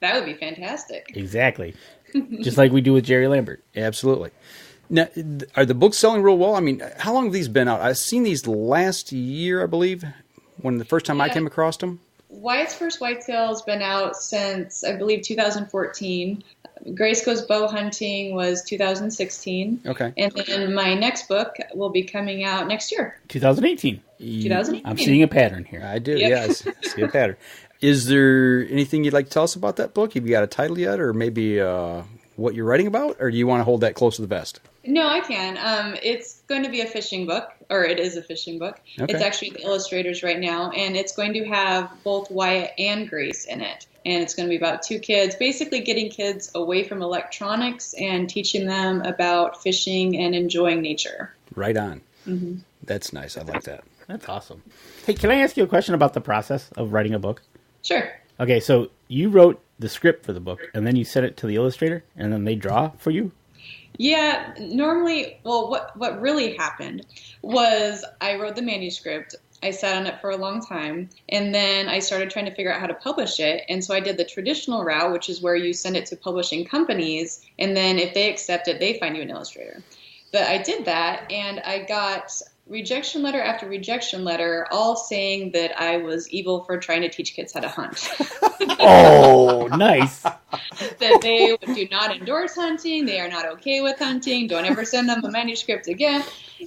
That would be fantastic. Exactly. Just like we do with Jerry Lambert. Absolutely. Now, are the books selling real well? I mean, how long have these been out? I've seen these last year, I believe, when the first time I came across them. Wyatt's First Whitetail has been out since, I believe, 2014. Grace Goes Bow Hunting was 2016. Okay. And then my next book will be coming out next year. 2018. 2018. I'm seeing a pattern here. I do, Yep. yeah. I see a pattern. Is there anything you'd like to tell us about that book? Have you got a title yet, or maybe what you're writing about, or do you want to hold that close to the vest? No, I can. It's going to be a fishing book, or it is a fishing book. Okay. It's actually the illustrators right now, and it's going to have both Wyatt and Grace in it. And it's going to be about two kids, basically getting kids away from electronics and teaching them about fishing and enjoying nature. Right on. Mm-hmm. That's nice. I like that. That's awesome. Hey, can I ask you a question about the process of writing a book? Sure. Okay, so you wrote the script for the book, and then you sent it to the illustrator, and then they draw for you? Yeah, normally, well, what really happened was I wrote the manuscript. I sat on it for a long time, and then I started trying to figure out how to publish it. And so I did the traditional route, which is where you send it to publishing companies, and then if they accept it, they find you an illustrator. But I did that, and I got rejection letter after rejection letter, all saying that I was evil for trying to teach kids how to hunt. Oh, nice. That they do not endorse hunting, they are not okay with hunting, don't ever send them a manuscript again.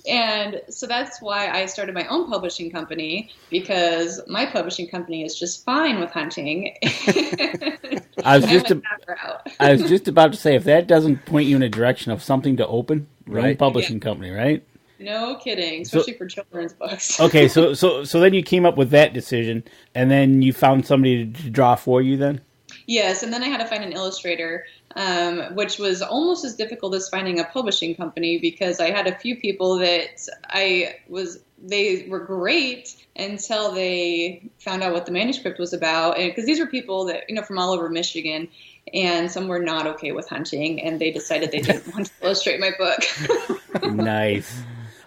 And so that's why I started my own publishing company, because my publishing company is just fine with hunting. I was just about to say, if that doesn't point you in a direction of something to open, your own publishing company, right? No kidding, especially for children's books. Okay, so then you came up with that decision, and then you found somebody to draw for you then? Yes, and then I had to find an illustrator, which was almost as difficult as finding a publishing company, because I had a few people that they were great until they found out what the manuscript was about, and because these were people that, from all over Michigan, and some were not okay with hunting, and they decided they didn't want to illustrate my book. Nice.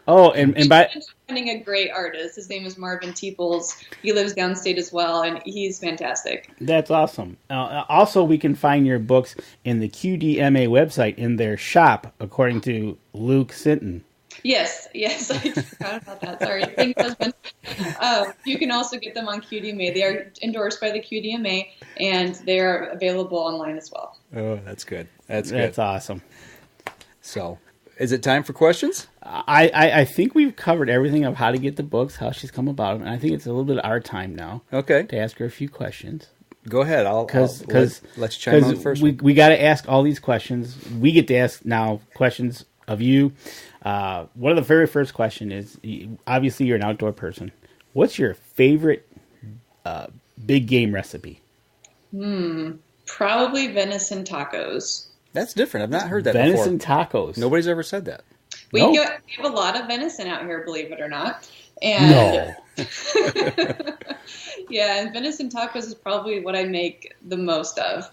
Oh, and by finding a great artist. His name is Marvin Tadpoles. He lives downstate as well, and he's fantastic. That's awesome. Also, we can find your books in the QDMA website in their shop, according to Luke Sitton. Yes, I forgot about that. Sorry. Thank you, husband. You can also get them on QDMA. They are endorsed by the QDMA, and they are available online as well. Oh, that's good. That's awesome. So, is it time for questions? I think we've covered everything of how to get the books, how she's come about them, and I think it's a little bit of our time now. Okay. To ask her a few questions. Go ahead. Let's chime on first. We got to ask all these questions. We get to ask now questions of you. One of the very first question is, obviously you're an outdoor person. What's your favorite big game recipe? Probably venison tacos. That's different. I've not heard that before. Venison tacos. Nobody's ever said that. We have a lot of venison out here, believe it or not. And yeah, and venison tacos is probably what I make the most of.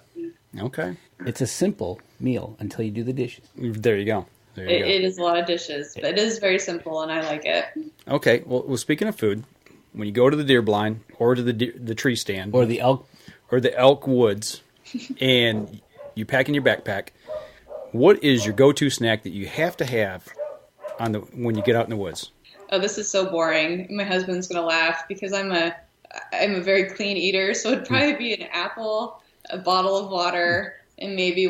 Okay. It's a simple meal until you do the dishes. There you go. It is a lot of dishes, but it is very simple, and I like it. Okay. Well, speaking of food, when you go to the deer blind or to the tree stand or the elk woods, and you pack in your backpack, what is your go-to snack that you have to have when you get out in the woods? Oh, this is so boring. My husband's gonna laugh because I'm a very clean eater, so it'd probably be an apple, a bottle of water, and maybe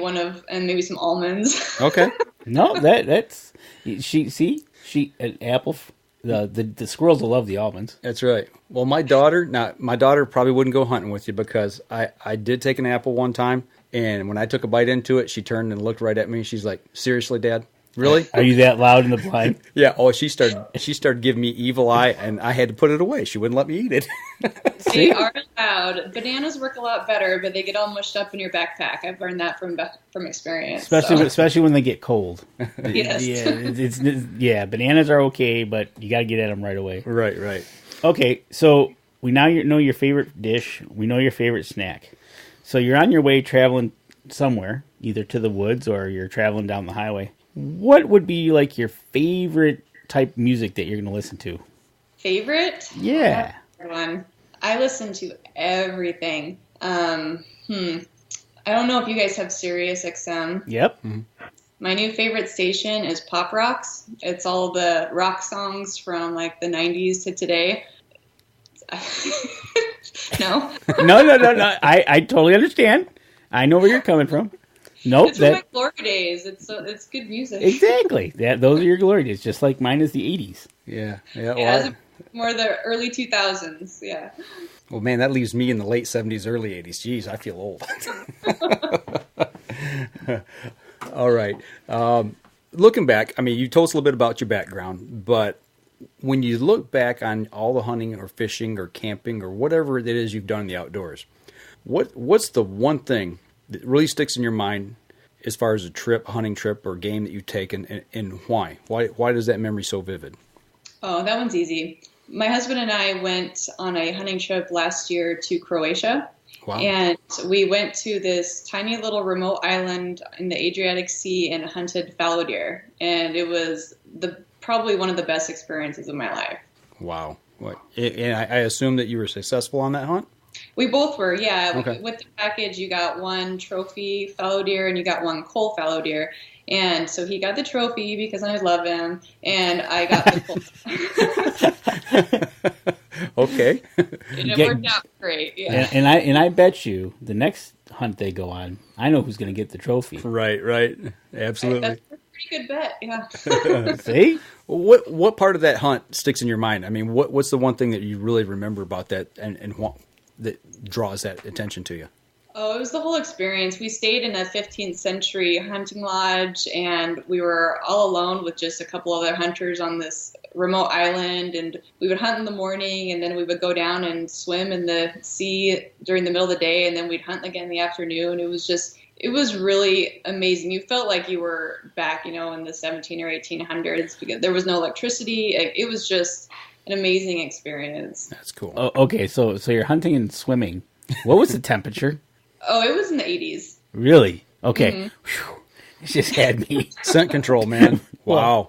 some almonds. Okay. No, that's an apple. The squirrels will love the almonds. That's right. Well, my daughter probably wouldn't go hunting with you, because I did take an apple one time, and when I took a bite into it, she turned and looked right at me. She's like, "Seriously, Dad? Really?" Are you that loud in the blind? Yeah. Oh, she started giving me evil eye, and I had to put it away. She wouldn't let me eat it. They are allowed. Bananas work a lot better, but they get all mushed up in your backpack. I've learned that from experience. Especially when they get cold. Yes. Yeah, bananas are okay, but you got to get at them right away. Right. Okay, so we now know your favorite dish. We know your favorite snack. So you're on your way traveling somewhere, either to the woods or you're traveling down the highway. What would be like your favorite type of music that you're going to listen to? Favorite? Yeah. One. I listen to everything. I don't know if you guys have Sirius XM. Yep. Mm-hmm. My new favorite station is Pop Rocks. It's all the rock songs from like the 90s to today. No. No. I totally understand. I know where you're coming from. Nope. It's from my glory days. It's good music. Exactly. Those are your glory days, just like mine is the 80s. Yeah. Well, more the early 2000s. Yeah. Well, man, that leaves me in the late 70s, early 80s. Jeez, I feel old. All right. Looking back, I mean, you told us a little bit about your background, but when you look back on all the hunting or fishing or camping or whatever it is you've done in the outdoors, what's the one thing that really sticks in your mind as far as a hunting trip or game that you've taken, and why? Why does that memory so vivid? Oh, that one's easy. My husband and I went on a hunting trip last year to Croatia. Wow. And we went to this tiny little remote island in the Adriatic Sea and hunted fallow deer. And it was probably one of the best experiences of my life. Wow. And I assume that you were successful on that hunt? We both were, yeah. Okay. With the package, you got one trophy fallow deer and you got one cull fallow deer. And so he got the trophy because I love him, and I got the cull. Okay. And it worked out great, yeah. And I bet you the next hunt they go on, I know who's going to get the trophy. Right. Absolutely. That's a pretty good bet, yeah. See? What part of that hunt sticks in your mind? I mean, what's the one thing that you really remember about that and that draws that attention to you? Oh, it was the whole experience. We stayed in a 15th century hunting lodge, and we were all alone with just a couple other hunters on this remote island, and we would hunt in the morning, and then we would go down and swim in the sea during the middle of the day, and then we'd hunt again in the afternoon. It was really amazing. You felt like you were back, in the 17 or 1800s, because there was no electricity. It was just an amazing experience. That's cool. Oh, okay, so you're hunting and swimming. What was the temperature? Oh, it was in the 80s. Really? Okay. Mm-hmm. It just had me. Scent control, man. Wow.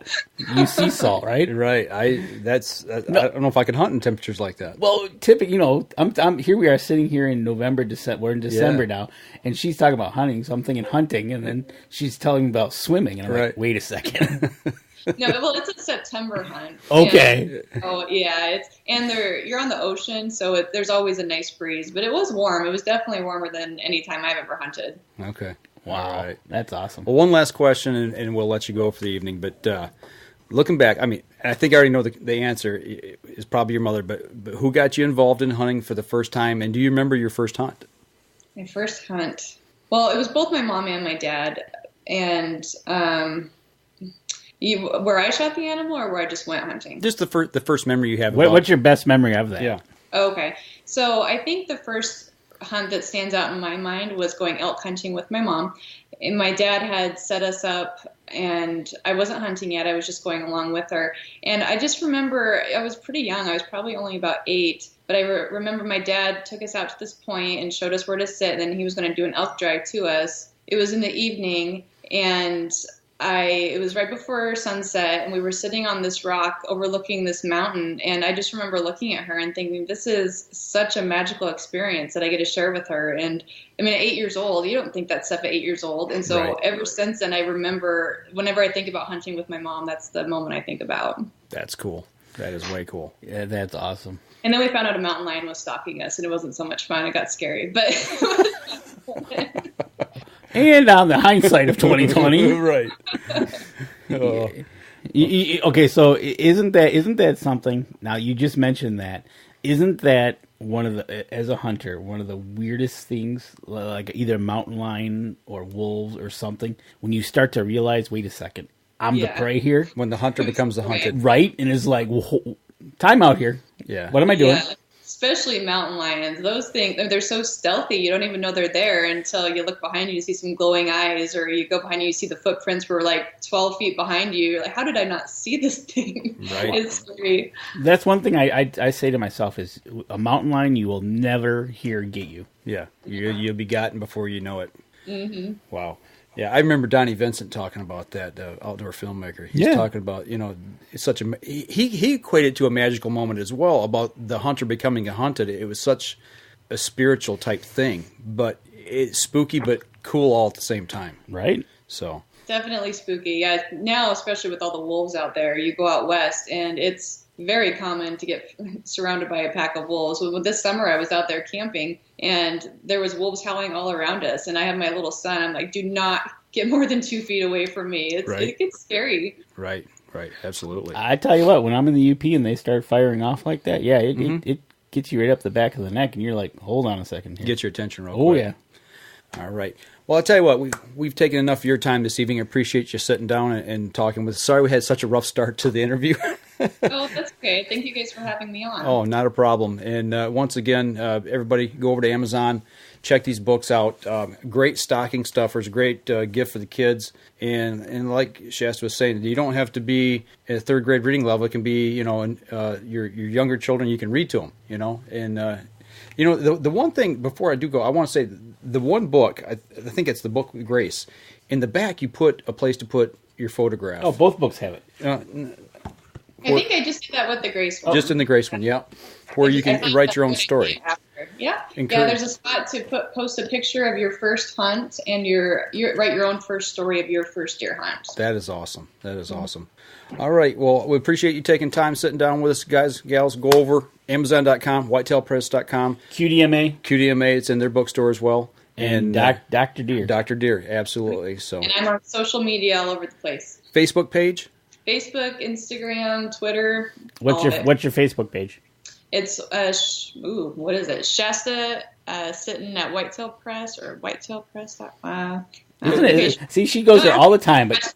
You sea salt, right? Right. I don't know if I could hunt in temperatures like that. Well, typically, I'm here. We are sitting here in November, December. We're in December now, and she's talking about hunting. So I'm thinking hunting, and then she's telling me about swimming, and I'm like, wait a second. No, well, it's a September hunt. Okay. Oh yeah, you're on the ocean, so there's always a nice breeze. But it was warm. It was definitely warmer than any time I've ever hunted. Okay. Wow. All right. That's awesome. Well, one last question, and we'll let you go for the evening. But looking back, I mean, I think I already know the answer is probably your mother. But who got you involved in hunting for the first time? And do you remember your first hunt? My first hunt. Well, it was both my mom and my dad, and. Where I shot the animal or where I just went hunting? Just the first memory you have. What's your best memory of that? Yeah. Okay. So I think the first hunt that stands out in my mind was going elk hunting with my mom. And my dad had set us up, and I wasn't hunting yet. I was just going along with her. And I just remember, I was pretty young. I was probably only about 8. But I remember my dad took us out to this point and showed us where to sit. And then he was going to do an elk drive to us. It was in the evening, and it was right before sunset, and we were sitting on this rock overlooking this mountain, and I just remember looking at her and thinking, this is such a magical experience that I get to share with her. And I mean, at 8 years old, you don't think that stuff at 8 years old. And so ever since then, I remember whenever I think about hunting with my mom, that's the moment I think about. That's cool. That is way cool. Yeah, that's awesome. And then we found out a mountain lion was stalking us, and it wasn't so much fun. It got scary, but and on the hindsight of 2020, right? Okay, so isn't that something? Now you just mentioned that. Isn't that one of the, as a hunter, one of the weirdest things, like either mountain lion or wolves or something, when you start to realize, wait a second, I'm the prey here. When the hunter becomes the hunted, right? And is like, time out here. Yeah. What am I doing? Yeah. Especially mountain lions. Those things, they're so stealthy, you don't even know they're there until you look behind you, you see some glowing eyes, or you go behind you, you see the footprints were like 12 feet behind you. You're like, how did I not see this thing? Right. It's scary. That's one thing I say to myself is a mountain lion you will never hear get you. Yeah. You'll be gotten before you know it. Mm-hmm. Wow. Yeah, I remember Donnie Vincent talking about that, the outdoor filmmaker. He's talking about, it's such a... He equated to a magical moment as well about the hunter becoming a hunted. It was such a spiritual type thing, but it's spooky but cool all at the same time. Right? So... Definitely spooky. Yeah, now, especially with all the wolves out there, you go out west, and it's very common to get surrounded by a pack of wolves. Well, this summer I was out there camping and there was wolves howling all around us. And I have my little son. I'm like, do not get more than 2 feet away from me. It gets scary. Right. Absolutely. I tell you what, when I'm in the UP and they start firing off like that, it gets you right up the back of the neck, and you're like, hold on a second here. Get your attention real quick. Oh, yeah. All right. Well, I'll tell you what, we've taken enough of your time this evening. I appreciate you sitting down and talking with us. Sorry we had such a rough start to the interview. Oh, that's okay. Thank you guys for having me on. Oh, not a problem. And once again, everybody go over to Amazon, check these books out. Great stocking stuffers, great gift for the kids. And like Shasta was saying, you don't have to be at a third grade reading level. It can be, your younger children, you can read to them, And, the one thing, before I do go, I want to say the one book, I think it's the book Grace. In the back, you put a place to put your photograph. Oh, both books have it. I think I just did that with the Grace one. Just in the Grace one, yeah. Where you can write your own story. Yeah. There's a spot to post a picture of your first hunt and write your own first story of your first deer hunt. That is awesome. Awesome. All right. Well, we appreciate you taking time, sitting down with us, guys, gals. Go over Amazon.com, whitetailpress.com. QDMA, it's in their bookstore as well. And Dr. Deer. Dr. Deer, absolutely. So. And I'm on social media all over the place. Facebook page? Facebook, Instagram, Twitter. What's your Facebook page? It's what is it? Shasta Sitton at Whitetail Press or whitetailpress.com. Isn't it? See, she goes there all the time, but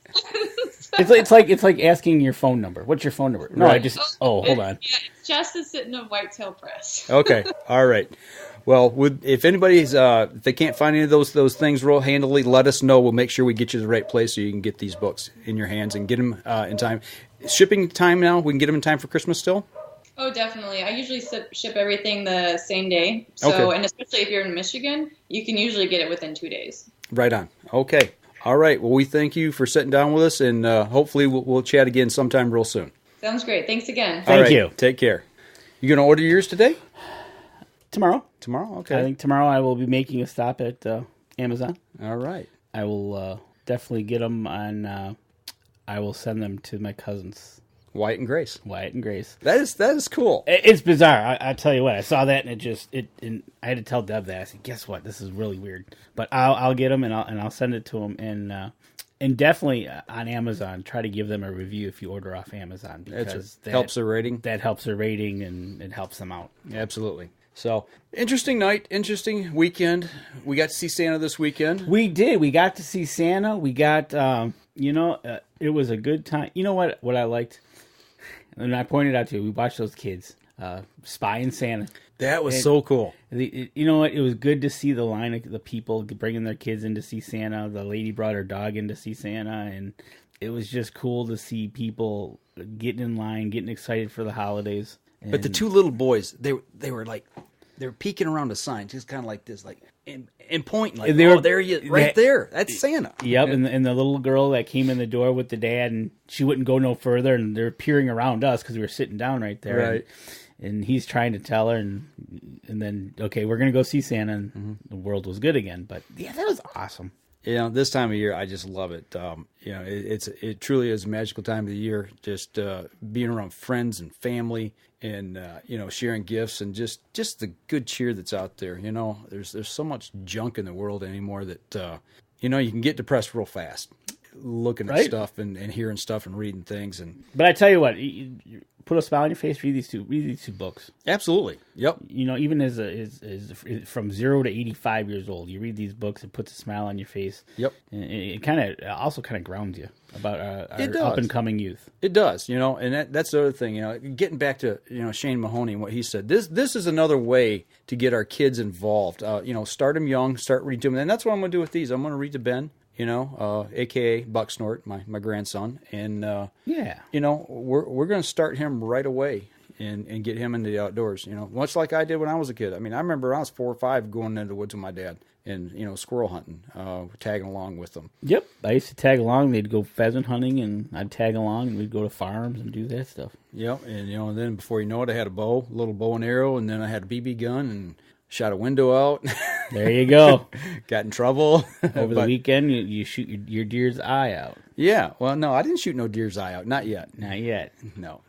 it's like asking your phone number. What's your phone number? No, right. hold on. Yeah, it's Shasta Sitton of Whitetail Press. Okay, all right. Well, if anybody's if they can't find any of those things real handily, let us know. We'll make sure we get you to the right place so you can get these books in your hands and get them in time. Shipping time now, we can get them in time for Christmas still? Oh, definitely. I usually ship everything the same day. So, and especially if you're in Michigan, you can usually get it within 2 days. Right on. Okay. All right. Well, we thank you for sitting down with us, and hopefully we'll chat again sometime real soon. Sounds great. Thanks again. Thank you. Take care. You going to order yours today? Tomorrow. Okay. I think tomorrow I will be making a stop at Amazon. All right. I will definitely get them on. I will send them to my cousins. Wyatt and Grace. That is cool. It's bizarre. I tell you what. I saw that and I had to tell Deb that. I said, "Guess what? This is really weird." But I'll get them and I'll send it to them and definitely on Amazon. Try to give them a review if you order off Amazon because that helps their rating. That helps their rating and it helps them out. Absolutely. So, interesting night, interesting weekend. We got to see Santa this weekend. We did. We got to see Santa. We got, it was a good time. You know what I liked? And I pointed out to you, we watched those kids spying Santa. That was so cool. You know what? It was good to see the line of the people bringing their kids in to see Santa. The lady brought her dog in to see Santa, and it was just cool to see people getting in line, getting excited for the holidays. But the two little boys, they were like, they were peeking around a sign, just kind of like this, like and pointing, like, there you, right there, that's Santa. Yep, and the little girl that came in the door with the dad, and she wouldn't go no further, and they're peering around us because we were sitting down right there, right? And he's trying to tell her, and then okay, we're gonna go see Santa, and the world was good again. But yeah, that was awesome. This time of year, I just love it. It truly is a magical time of the year. Just being around friends and family, and sharing gifts, and just the good cheer that's out there. There's so much junk in the world anymore that you can get depressed real fast, looking at stuff and hearing stuff and reading things. But I tell you what, you put a smile on your face. Read these two books. Absolutely. Yep. Even as from 0 to 85 years old, you read these books, it puts a smile on your face. Yep. And it also kind of grounds you about our up and coming youth. It does, and that's the other thing. Getting back to Shane Mahoney and what he said. This is another way to get our kids involved. Start them young, start reading to them, and that's what I'm going to do with these. I'm going to read to Ben. AKA Bucksnort, my grandson, and we're going to start him right away and get him into the outdoors. Much like I did when I was a kid. I mean, I remember when I was 4 or 5 going into the woods with my dad and squirrel hunting, tagging along with them. Yep, I used to tag along. They'd go pheasant hunting, and I'd tag along, and we'd go to farms and do that stuff. Yep, and and then before you know it, I had a little bow and arrow, and then I had a BB gun and shot a window out. There you go. Got in trouble. Over the weekend, you shoot your deer's eye out. Yeah. Well, no, I didn't shoot no deer's eye out. Not yet. Not yet. No.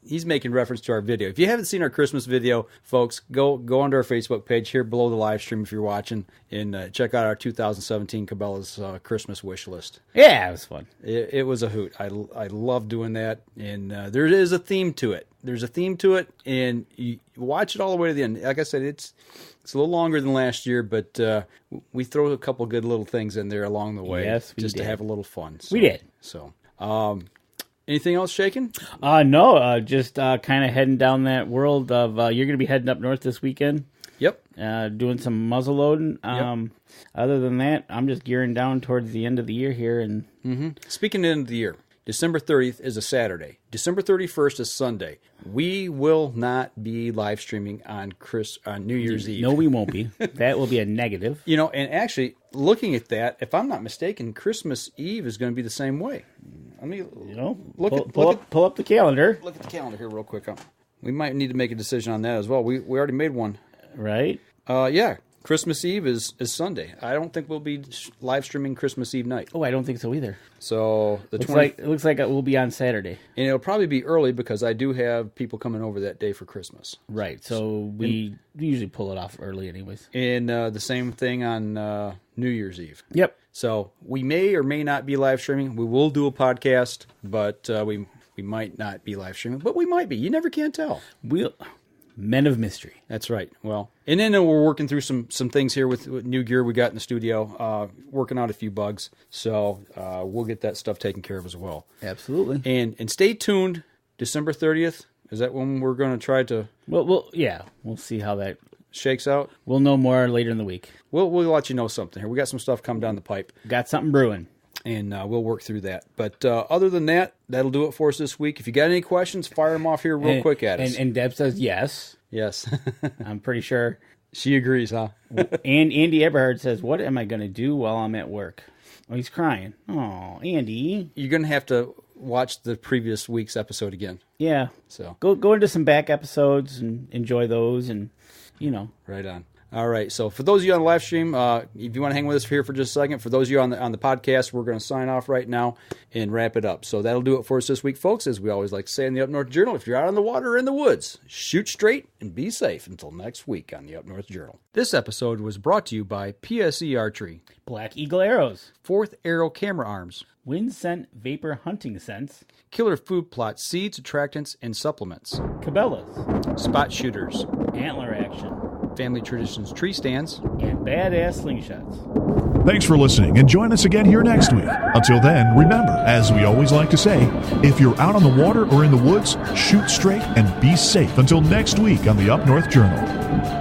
He's making reference to our video. If you haven't seen our Christmas video, folks, go onto our Facebook page here below the live stream if you're watching, and check out our 2017 Cabela's Christmas wish list. Yeah, it was fun. It was a hoot. I love doing that, and there is a theme to it. There's a theme to it, and you watch it all the way to the end. Like I said, it's a little longer than last year, but we throw a couple good little things in there along the way, just to have a little fun. So, we did. So, anything else shaking? No, just kind of heading down that world of you're going to be heading up north this weekend. Yep. Doing some muzzle loading. Yep. Other than that, I'm just gearing down towards the end of the year here. And Speaking of the end of the year, December 30th is a Saturday. December 31st is Sunday. We will not be live streaming on New Year's Eve. No, we won't be. That will be a negative. And actually, looking at that, if I'm not mistaken, Christmas Eve is going to be the same way. I mean, pull up the calendar. Look at the calendar here real quick. We might need to make a decision on that as well. We already made one. Right? Yeah. Christmas Eve is Sunday. I don't think we'll be live streaming Christmas Eve night. Oh, I don't think so either. So it looks like it will be on Saturday, and it'll probably be early because I do have people coming over that day for Christmas. Right. So we usually pull it off early, anyways. And the same thing on New Year's Eve. Yep. So we may or may not be live streaming. We will do a podcast, but we might not be live streaming. But we might be. You never can tell. Men of mystery. That's right. Well, and then we're working through some things here with new gear we got in the studio, working out a few bugs. So we'll get that stuff taken care of as well. Absolutely. And stay tuned. December 30th, is that when we're going to try to... We'll see how that shakes out. We'll know more later in the week. We'll let you know something here. We got some stuff coming down the pipe. Got something brewing. And we'll work through that. But other than that, that'll do it for us this week. If you got any questions, fire them off here real quick at us. And Deb says yes. Yes. I'm pretty sure. She agrees, huh? And Andy Eberhard says, what am I going to do while I'm at work? Oh, he's crying. Oh, Andy. You're going to have to watch the previous week's episode again. Yeah. So go into some back episodes and enjoy those and, Right on. All right, so for those of you on the live stream, if you want to hang with us here for just a second, for those of you on the podcast, we're going to sign off right now and wrap it up. So that'll do it for us this week, folks. As we always like to say in the Up North Journal, if you're out on the water or in the woods, shoot straight and be safe until next week on the Up North Journal. This episode was brought to you by PSE Archery, Black Eagle Arrows, Fourth Arrow Camera Arms, Wind Scent Vapor Hunting Scents, Killer Food Plot Seeds, Attractants, and Supplements, Cabela's, Spot Shooters, Antler Action, Family Traditions Tree Stands, and Badass Slingshots. Thanks for listening, and join us again here next week. Until then, remember, as we always like to say, if you're out on the water or in the woods, shoot straight and be safe until next week on the Up North Journal.